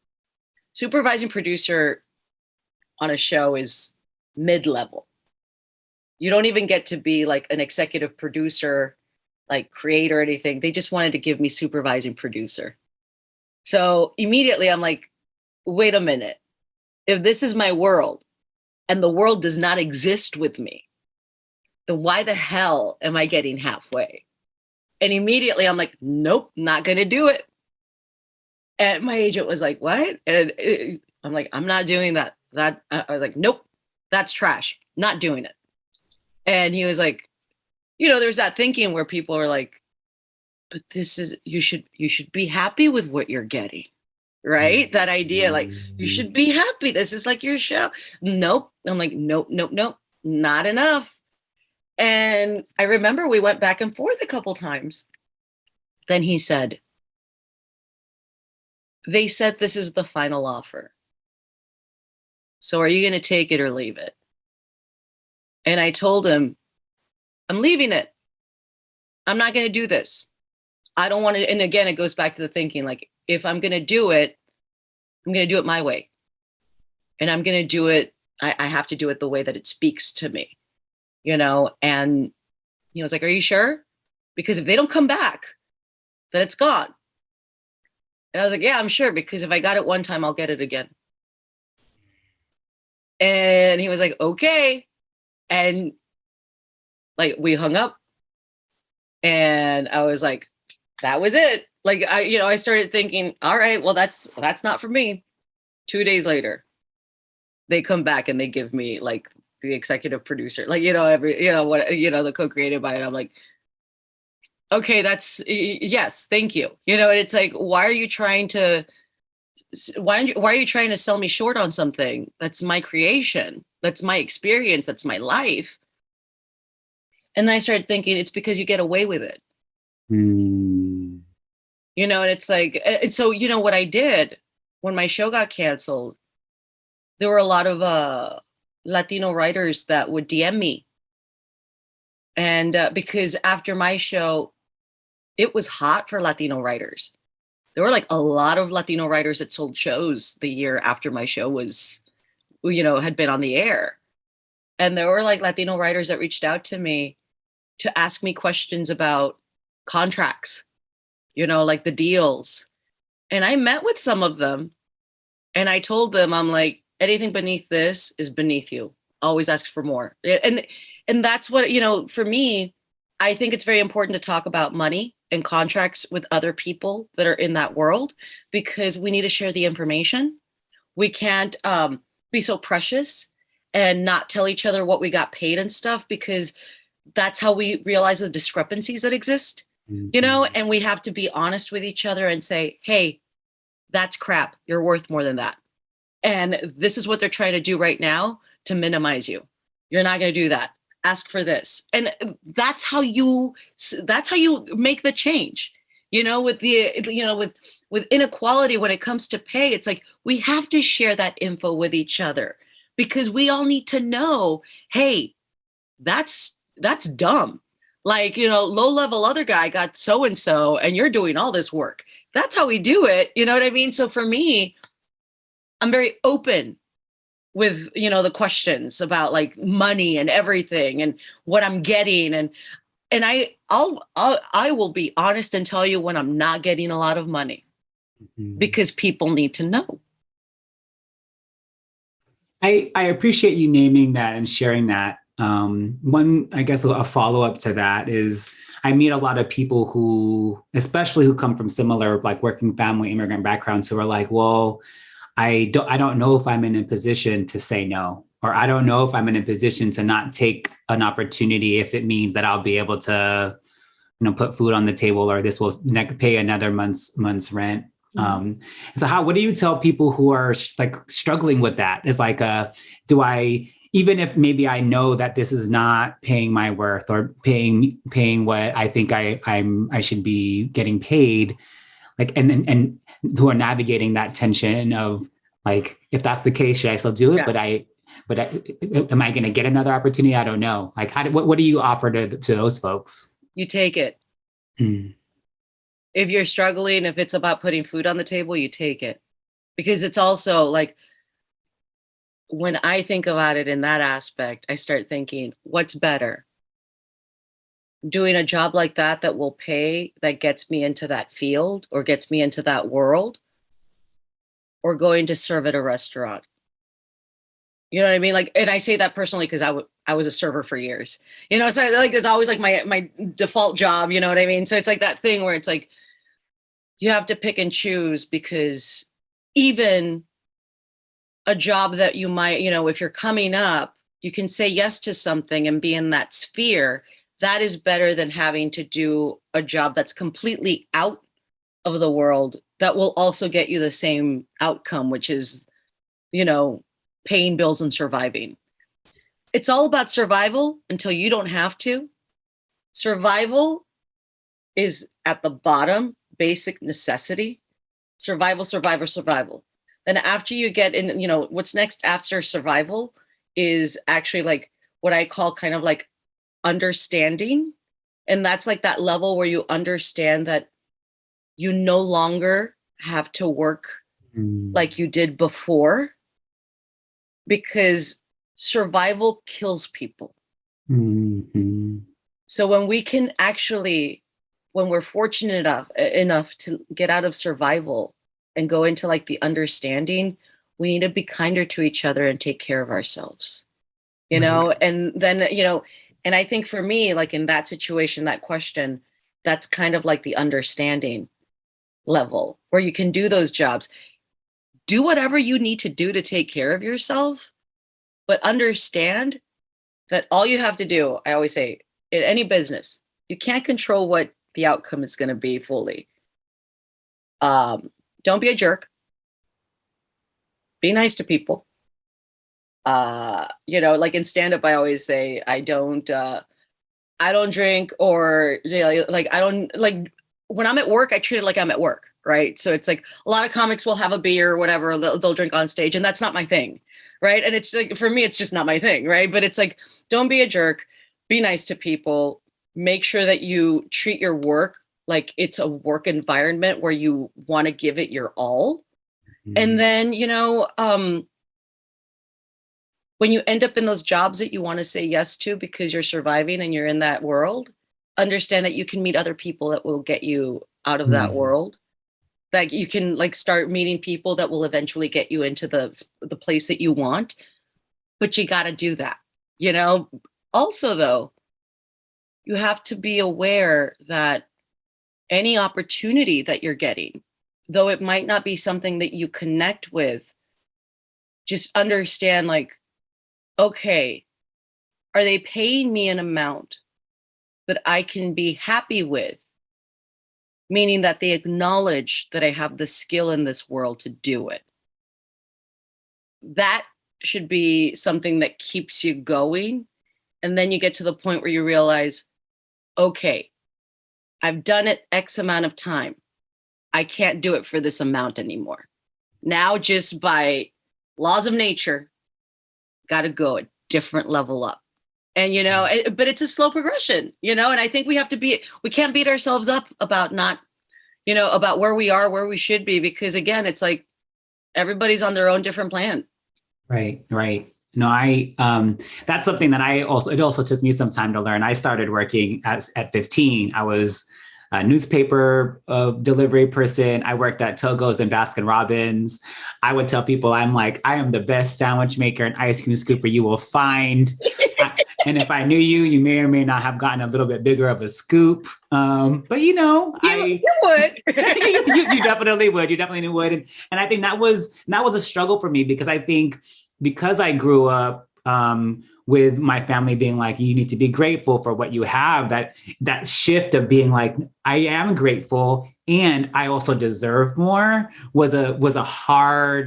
Supervising producer on a show is mid level. You don't even get to be like an executive producer, like creator or anything. They just wanted to give me supervising producer. So immediately I'm like, wait a minute. If this is my world and the world does not exist with me, then why the hell am I getting halfway? And immediately I'm like, nope, not going to do it. And my agent was like, what? I'm like, I'm not doing that. I was like, nope, that's trash. Not doing it. And he was like, there's that thinking where people are like, but this is, you should be happy with what you're getting. Right? That idea, like, you should be happy. This is like your show. Nope. I'm like, nope, nope, nope, not enough. And I remember we went back and forth a couple times. Then he said, they said this is the final offer. So are you going to take it or leave it? And I told him, I'm leaving it. I'm not going to do this. I don't want to. And again, it goes back to the thinking, like, if I'm going to do it, I'm going to do it my way. And I'm going to do it. I have to do it the way that it speaks to me, And he was like, are you sure? Because if they don't come back, then it's gone. And I was like, yeah, I'm sure. Because if I got it one time, I'll get it again. And he was like, okay. And like, we hung up. And I was like, that was it. Like, I started thinking, all right, well, that's not for me. 2 days later, they come back and they give me like the executive producer, like, the co-created by it. I'm like, okay, yes, thank you. And it's like, why are you trying to sell me short on something that's my creation, that's my experience, that's my life? And then I started thinking, it's because you get away with it. And it's like, and so, what I did when my show got canceled, there were a lot of Latino writers that would DM me. And because after my show, it was hot for Latino writers. There were like a lot of Latino writers that sold shows the year after my show was, had been on the air. And there were like Latino writers that reached out to me to ask me questions about contracts, like the deals. And I met with some of them and I told them, I'm like, anything beneath this is beneath you. Always ask for more. And that's what, for me, I think it's very important to talk about money and contracts with other people that are in that world, because we need to share the information. We can't be so precious and not tell each other what we got paid and stuff, because that's how we realize the discrepancies that exist, and we have to be honest with each other and say, hey, that's crap. You're worth more than that. And this is what they're trying to do right now to minimize you. You're not going to do that. Ask for this. And that's how you make the change, with the, with inequality when it comes to pay. It's like, we have to share that info with each other, because we all need to know, hey, that's dumb. Like, low level other guy got so-and-so and you're doing all this work. That's how we do it. You know what I mean? So for me, I'm very open with, the questions about like money and everything and what I'm getting. And I will be honest and tell you when I'm not getting a lot of money, because people need to know. I appreciate you naming that and sharing that. One, I guess a follow-up to that is, I meet a lot of people who, especially who come from similar like working family immigrant backgrounds, who are like, well, I don't know if I'm in a position to say no, or I don't know if I'm in a position to not take an opportunity if it means that I'll be able to, put food on the table, or this will pay another month's rent. So what do you tell people who are like struggling with that? It's like, even if maybe I know that this is not paying my worth or paying what I think I should be getting paid, like, and who are navigating that tension of like, if that's the case, should I still do it? Yeah. But am I going to get another opportunity? I don't know. Like, what do you offer to those folks? You take it. If you're struggling, if it's about putting food on the table, you take it. Because it's also like, when I think about it in that aspect, I start thinking, what's better? Doing a job like that will pay, that gets me into that field or gets me into that world, or going to serve at a restaurant? You know what I mean? Like, and I say that personally because I was a server for years. So like it's always like my default job. You know what I mean? So it's like that thing where it's like, you have to pick and choose, because even a job that you might, if you're coming up, you can say yes to something and be in that sphere. That is better than having to do a job that's completely out of the world that will also get you the same outcome, which is, paying bills and surviving. It's all about survival until you don't have to. Survival is at the bottom, basic necessity. Survival, survivor, survival. Then after you get in, what's next after survival is actually like what I call kind of like understanding. And that's like that level where you understand that you no longer have to work like you did before, because survival kills people. Mm-hmm. So when we can actually, when we're fortunate enough to get out of survival and go into like the understanding, we need to be kinder to each other and take care of ourselves, and then, and I think for me, like in that situation, that question, that's kind of like the understanding level where you can do those jobs, do whatever you need to do to take care of yourself, but understand that all you have to do, I always say, in any business, you can't control what the outcome is going to be fully. Don't be a jerk. Be nice to people. Like in stand-up, I always say, I don't drink, or like I don't, like when I'm at work, I treat it like I'm at work, right? So it's like a lot of comics will have a beer or whatever, they'll drink on stage, and that's not my thing, right? And it's like, for me, it's just not my thing, right? But it's like, don't be a jerk, be nice to people, make sure that you treat your work like it's a work environment where you want to give it your all. And then, when you end up in those jobs that you want to say yes to because you're surviving and you're in that world, understand that you can meet other people that will get you out of that world. That you can like start meeting people that will eventually get you into the place that you want. But you got to do that, Also, though, you have to be aware that any opportunity that you're getting, though it might not be something that you connect with, just understand like, okay, are they paying me an amount that I can be happy with? Meaning that they acknowledge that I have the skill in this world to do it. That should be something that keeps you going. And then you get to the point where you realize, okay, I've done it X amount of time. I can't do it for this amount anymore. Now, just by laws of nature, got to go a different level up. And, but it's a slow progression, and I think we can't beat ourselves up about not, about where we are, where we should be, because again, it's like everybody's on their own different plan. Right. No, that's something that it also took me some time to learn. I started working at 15. I was a newspaper delivery person. I worked at Togo's and Baskin Robbins. I would tell people, I am the best sandwich maker and ice cream scooper you will find. And if I knew you, you may or may not have gotten a little bit bigger of a scoop. But you would. you definitely would. You definitely would. And I think that was a struggle for me, because I think because I grew up with my family being like, you need to be grateful for what you have, that shift of being like, I am grateful and I also deserve more was a hard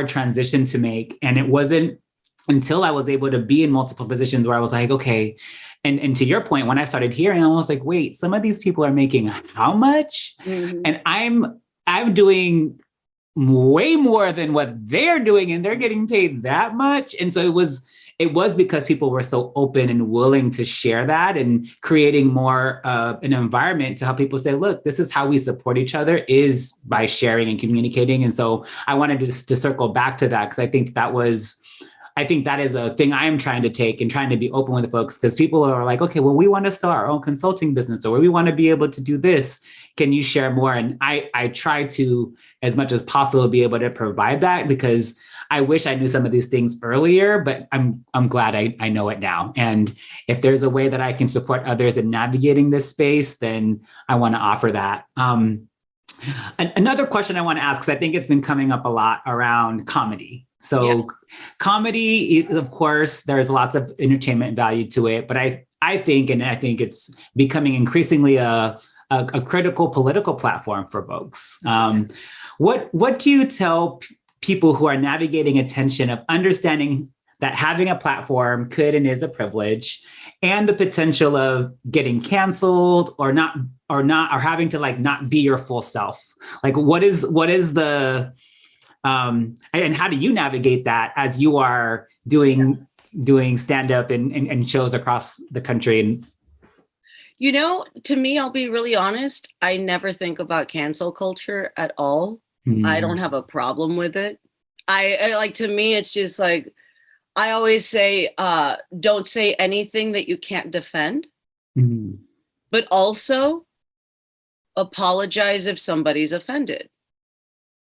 transition to make. And it wasn't until I was able to be in multiple positions where I was like, okay. And to your point, when I started hearing, I was like, wait, some of these people are making how much? Mm-hmm. And I'm doing way more than what they're doing, and they're getting paid that much. And so it was because people were so open and willing to share that, and creating more an environment to help people say, look, this is how we support each other, is by sharing and communicating. And so I wanted to circle back to that, because I think that is a thing I'm trying to take and trying to be open with folks, because people are like, okay, well, we want to start our own consulting business, or we want to be able to do this. Can you share more? And I try to, as much as possible, be able to provide that, because I wish I knew some of these things earlier, but I'm glad I know it now. And if there's a way that I can support others in navigating this space, then I want to offer that. Another question I want to ask, because I think it's been coming up a lot around comedy. So comedy, of course, there's lots of entertainment value to it, but I think it's becoming increasingly a critical political platform for folks. What do you tell people who are navigating a tension of understanding that having a platform could and is a privilege, and the potential of getting canceled or having to like not be your full self? Like what is the and how do you navigate that as you are doing stand-up and shows across the country? And to me, I'll be really honest, I never think about cancel culture at all. I don't have a problem with it. I like, to me, it's just like, I always say, don't say anything that you can't defend, but also apologize if somebody's offended.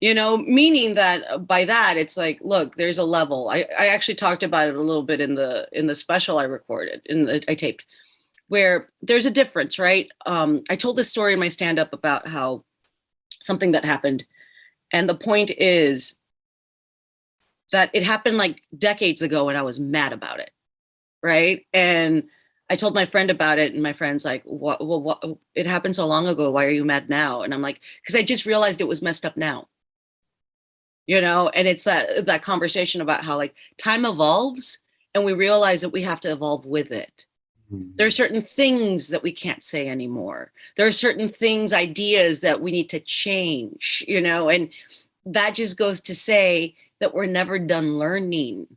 Meaning that by that, it's like, look, there's a level. I actually talked about it a little bit in the special I recorded, I taped, where there's a difference, right? I told this story in my stand-up about how something that happened. And the point is that it happened like decades ago and I was mad about it, right? And I told my friend about it and my friend's like, what, it happened so long ago. Why are you mad now? And I'm like, because I just realized it was messed up now. And it's that conversation about how like time evolves and we realize that we have to evolve with it. There are certain things that we can't say anymore. There are certain things, ideas that we need to change, and that just goes to say that we're never done learning,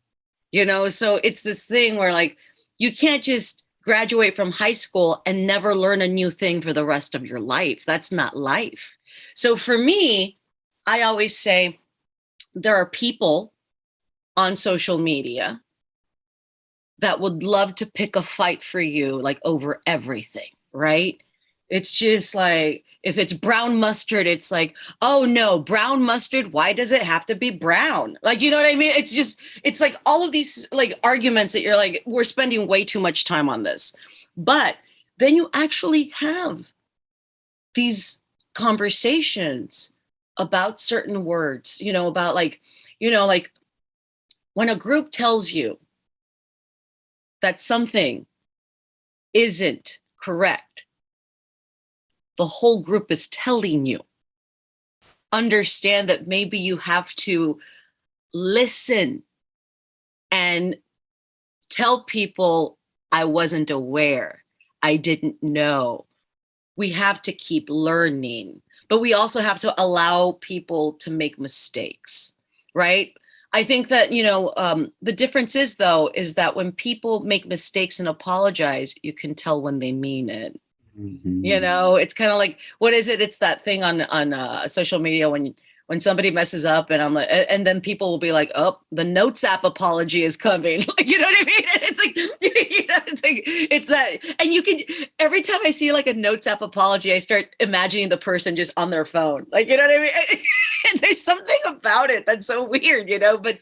so it's this thing where like, you can't just graduate from high school and never learn a new thing for the rest of your life. That's not life. So for me, I always say there are people on social media that would love to pick a fight for you, like over everything, right? It's just like, if it's brown mustard, it's like, oh no, brown mustard, why does it have to be brown? Like, you know what I mean? It's like all of these like arguments that you're like, we're spending way too much time on this. But then you actually have these conversations about certain words, about like, like when a group tells you that something isn't correct, the whole group is telling you, understand that maybe you have to listen and tell people, I wasn't aware, I didn't know. We have to keep learning, but we also have to allow people to make mistakes, right? I think that, the difference is that when people make mistakes and apologize, you can tell when they mean it. It's kind of like, what is it? It's that thing on social media when somebody messes up and I'm like, and then people will be like, oh, the Notes app apology is coming. Like, you know what I mean? And it's like, it's that. And you can, every time I see like a Notes app apology, I start imagining the person just on their phone. Like, you know what I mean? And there's something about it that's so weird, but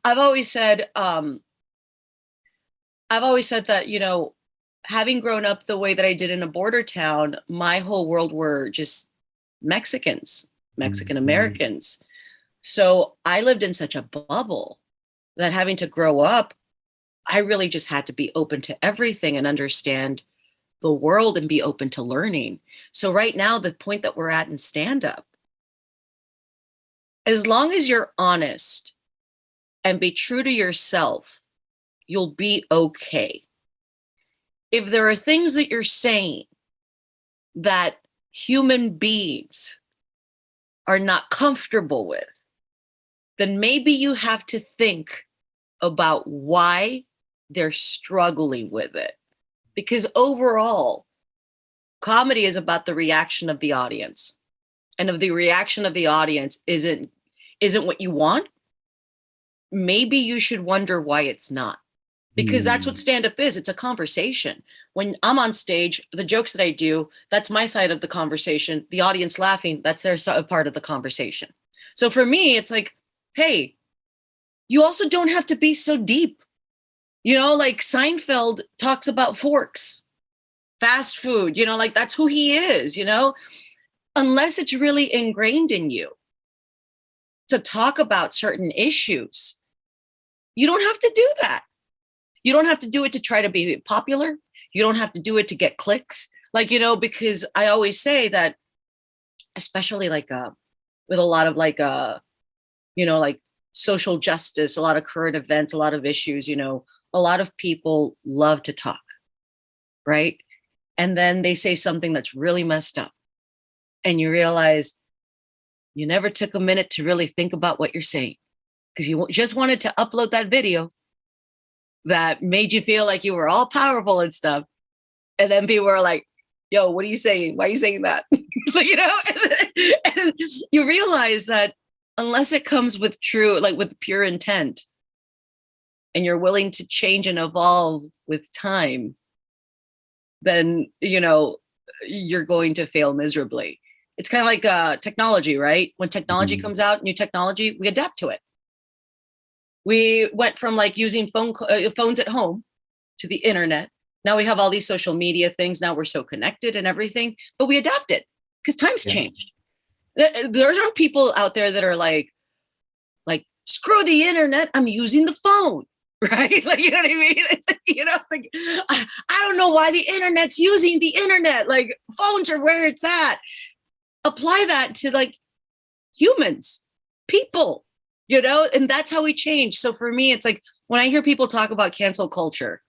I've always said that, having grown up the way that I did in a border town, my whole world were just Mexicans, Mexican Americans. So I lived in such a bubble that having to grow up, I really just had to be open to everything and understand the world and be open to learning. So right now, the point that we're at in stand-up, as long as you're honest and be true to yourself, you'll be okay. If there are things that you're saying that human beings are not comfortable with, then maybe you have to think about why they're struggling with it. Because overall, comedy is about the reaction of the audience. And if the reaction of the audience isn't what you want, maybe you should wonder why it's not. Because that's what stand-up is. It's a conversation. When I'm on stage, the jokes that I do, that's my side of the conversation. The audience laughing, that's their part of the conversation. So for me, it's like, hey, you also don't have to be so deep. Like Seinfeld talks about forks, fast food, like that's who he is, unless it's really ingrained in you to talk about certain issues, you don't have to do that. You don't have to do it to try to be popular. You don't have to do it to get clicks. Like, because I always say that, especially like with a lot of like, like social justice, a lot of current events, a lot of issues, a lot of people love to talk, right? And then they say something that's really messed up. And you realize you never took a minute to really think about what you're saying because you just wanted to upload that video that made you feel like you were all powerful and stuff. And then people are like, yo, what are you saying? Why are you saying that? And you realize that unless it comes with true, like with pure intent, and you're willing to change and evolve with time, then, you're going to fail miserably. It's kind of like technology, right? When technology comes out, new technology, we adapt to it. We went from like using phones at home to the internet. Now we have all these social media things. Now we're so connected and everything, but we adapted because times changed. There are people out there that are like, screw the internet, I'm using the phone, right? Like, you know what I mean? It's, like, I don't know why the internet's using the internet. Like, phones are where it's at. Apply that to like humans, people, and that's how we change. So for me, it's like when I hear people talk about cancel culture,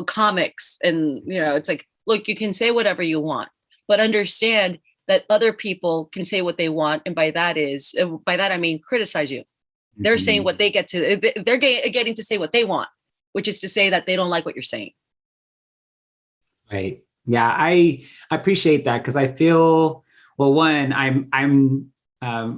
comics, and, it's like, look, you can say whatever you want, but understand that other people can say what they want. And by that I mean, criticize you. They're saying what they they're getting to say what they want, which is to say that they don't like what you're saying. Right. Yeah. I appreciate that. Cause I feel, well, one, I'm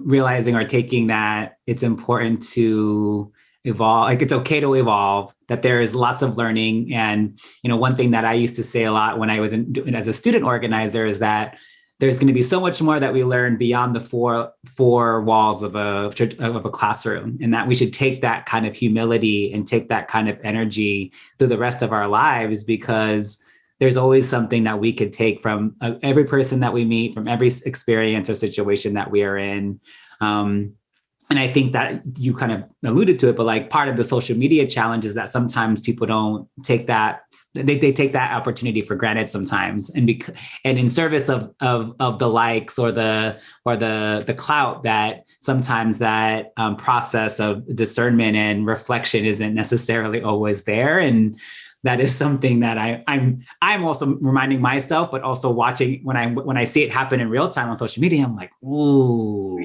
realizing or taking that it's important to evolve. Like it's okay to evolve, that there is lots of learning. And, one thing that I used to say a lot when I was as a student organizer is that there's going to be so much more that we learn beyond the four walls of a classroom, and that we should take that kind of humility and take that kind of energy through the rest of our lives, because there's always something that we could take from every person that we meet, from every experience or situation that we are in. And I think that you kind of alluded to it, but like part of the social media challenge is that sometimes people don't take that. They take that opportunity for granted sometimes, and in service of the likes or the clout, that sometimes that process of discernment and reflection isn't necessarily always there. And that is something that I'm also reminding myself, but also watching when I see it happen in real time on social media, I'm like, ooh.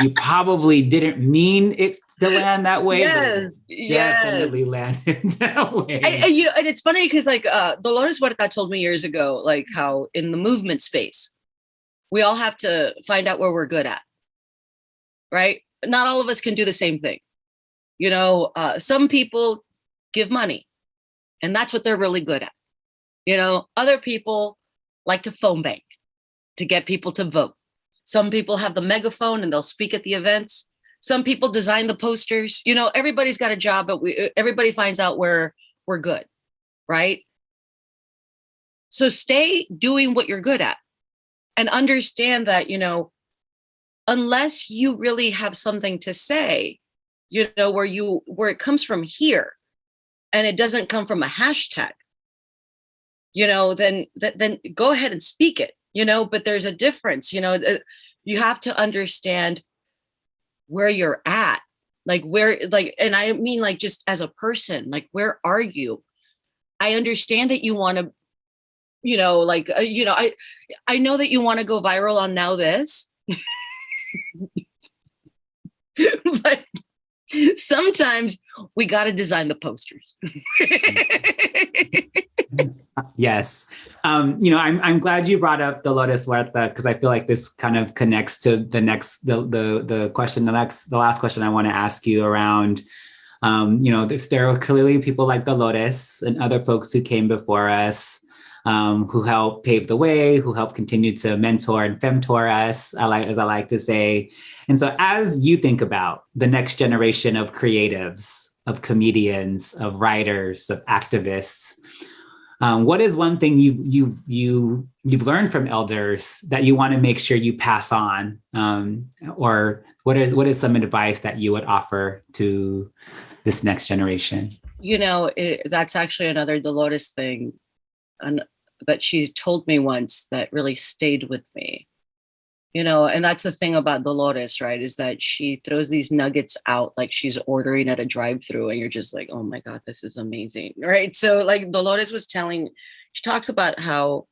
You probably didn't mean it to land that way. Yes, but it definitely landed that way. And it's funny because like Dolores Huerta told me years ago, like how in the movement space, we all have to find out where we're good at, right? Not all of us can do the same thing. Some people give money, and that's what they're really good at. Other people like to phone bank to get people to vote. Some people have the megaphone and they'll speak at the events. Some people design the posters. Everybody's got a job, but everybody finds out where we're good, right? So stay doing what you're good at, and understand that, unless you really have something to say, where it comes from here, and it doesn't come from a hashtag, then go ahead and speak it. But there's a difference, you have to understand where you're at, and I mean, like, just as a person, like, where are you? I understand that you want to, I know that you want to go viral on Now This, but sometimes we got to design the posters. Yes. I'm glad you brought up Dolores Huerta, because I feel like this kind of connects to the question, the last question I want to ask you around, there are clearly people like Dolores and other folks who came before us, who helped pave the way, who helped continue to mentor and femtor us, as I like to say. And so as you think about the next generation of creatives, of comedians, of writers, of activists, What is one thing you've learned from elders that you want to make sure you pass on, or what is some advice that you would offer to this next generation? That's actually another Dolores thing that she told me once that really stayed with me. And that's the thing about Dolores, right? Is that she throws these nuggets out like she's ordering at a drive-through, and you're just like, oh my God, this is amazing, right? So like Dolores she talks about how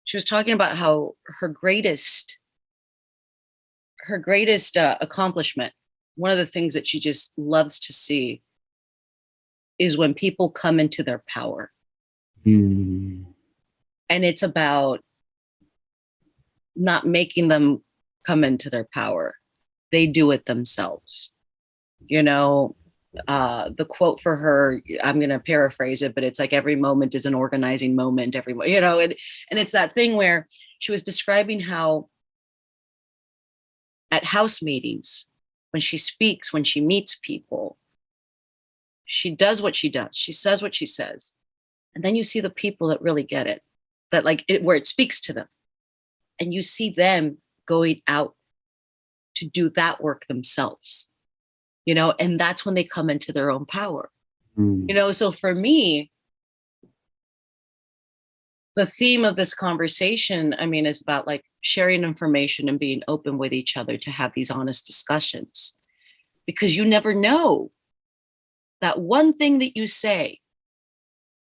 she was talking about how her greatest accomplishment, one of the things that she just loves to see, is when people come into their power. Mm. And it's about not making them come into their power. They do it themselves. The quote for her, I'm going to paraphrase it, but it's like every moment is an organizing moment. And it's that thing where she was describing how at house meetings, when she speaks, when she meets people, she does what she does. She says what she says. And then you see the people that really get it, that where it speaks to them. And you see them going out to do that work themselves, and that's when they come into their own power. So for me, the theme of this conversation, is about like sharing information and being open with each other to have these honest discussions, because you never know that one thing that you say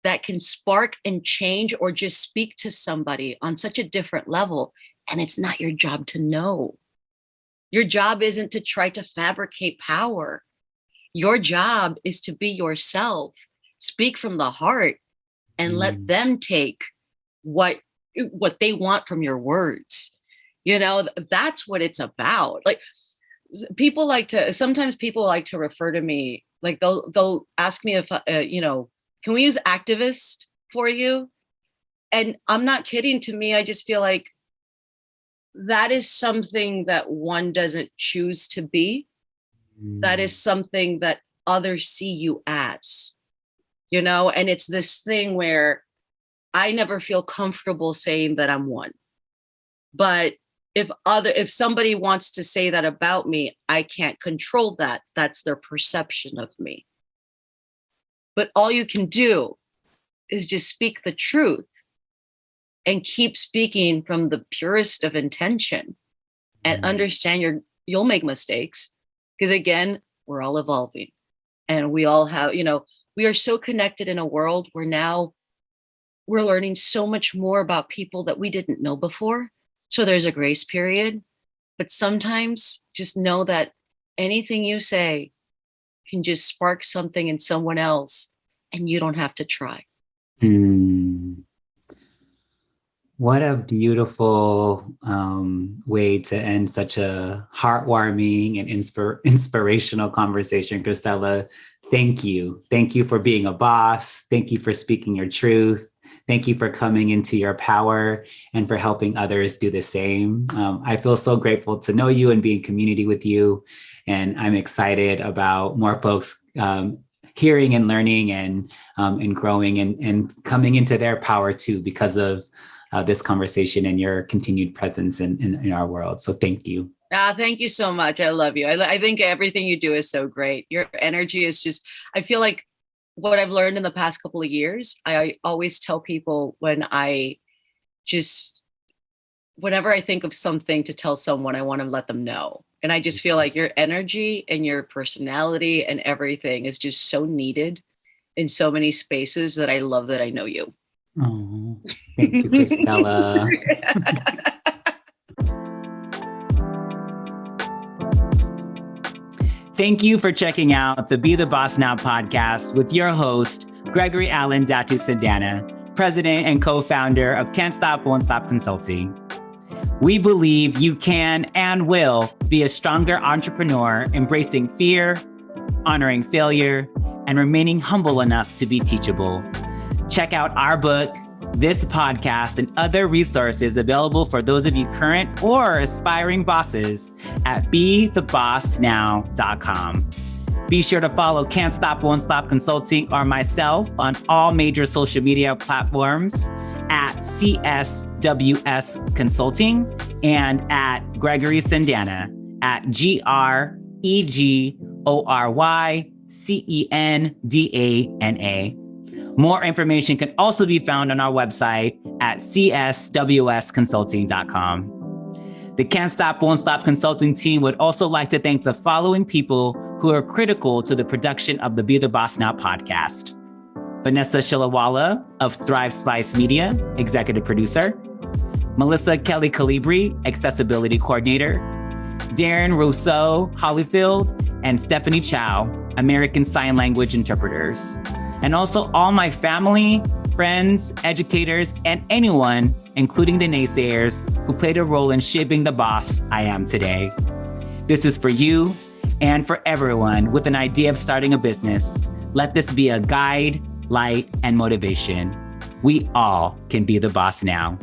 that can spark and change or just speak to somebody on such a different level. And it's not your job to know. Your job isn't to try to fabricate power. Your job is to be yourself, speak from the heart, and let them take what they want from your words. That's what it's about. Like sometimes people like to refer to me, like they'll ask me if, can we use activist for you? And I'm not kidding. To me, I just feel like that is something that one doesn't choose to be. That is something that others see you as, and it's this thing where I never feel comfortable saying that I'm one. But if somebody wants to say that about me, I can't control that. That's their perception of me. But all you can do is just speak the truth and keep speaking from the purest of intention, and understand you'll make mistakes, because again, we're all evolving, and we all have, we are so connected in a world where now we're learning so much more about people that we didn't know before. So there's a grace period, but sometimes just know that anything you say can just spark something in someone else, and you don't have to try. What a beautiful way to end such a heartwarming and inspirational conversation, Cristela. Thank you. Thank you for being a boss. Thank you for speaking your truth. Thank you for coming into your power and for helping others do the same. I feel so grateful to know you and be in community with you. And I'm excited about more folks hearing and learning and growing and coming into their power too, because of this conversation and your continued presence in our world. So thank you. Thank you so much. I love you. I think everything you do is so great. Your energy is just, I feel like what I've learned in the past couple of years, I always tell people whenever I think of something to tell someone, I want to let them know. And I just feel like your energy and your personality and everything is just so needed in so many spaces that I love that I know you. Oh, thank you, Cristela. Thank you for checking out the Be the Boss Now podcast with your host, Gregory Allen Datu Sandana, president and co-founder of Can't Stop, Won't Stop Consulting. We believe you can and will be a stronger entrepreneur, embracing fear, honoring failure, and remaining humble enough to be teachable. Check out our book, this podcast, and other resources available for those of you current or aspiring bosses at BeTheBossNow.com. Be sure to follow Can't Stop, Won't Stop Consulting or myself on all major social media platforms at CSWS Consulting and at Gregory Sendana at GregoryCendana. More information can also be found on our website at cswsconsulting.com. The Can't Stop, Won't Stop Consulting team would also like to thank the following people who are critical to the production of the Be the Boss Now podcast. Vanessa Shilawala of Thrive Spice Media, executive producer. Melissa Kelly Calibri, accessibility coordinator. Darren Rousseau Hollyfield and Stephanie Chow, American Sign Language interpreters. And also all my family, friends, educators, and anyone, including the naysayers, who played a role in shaping the boss I am today. This is for you and for everyone with an idea of starting a business. Let this be a guide, light, and motivation. We all can be the boss now.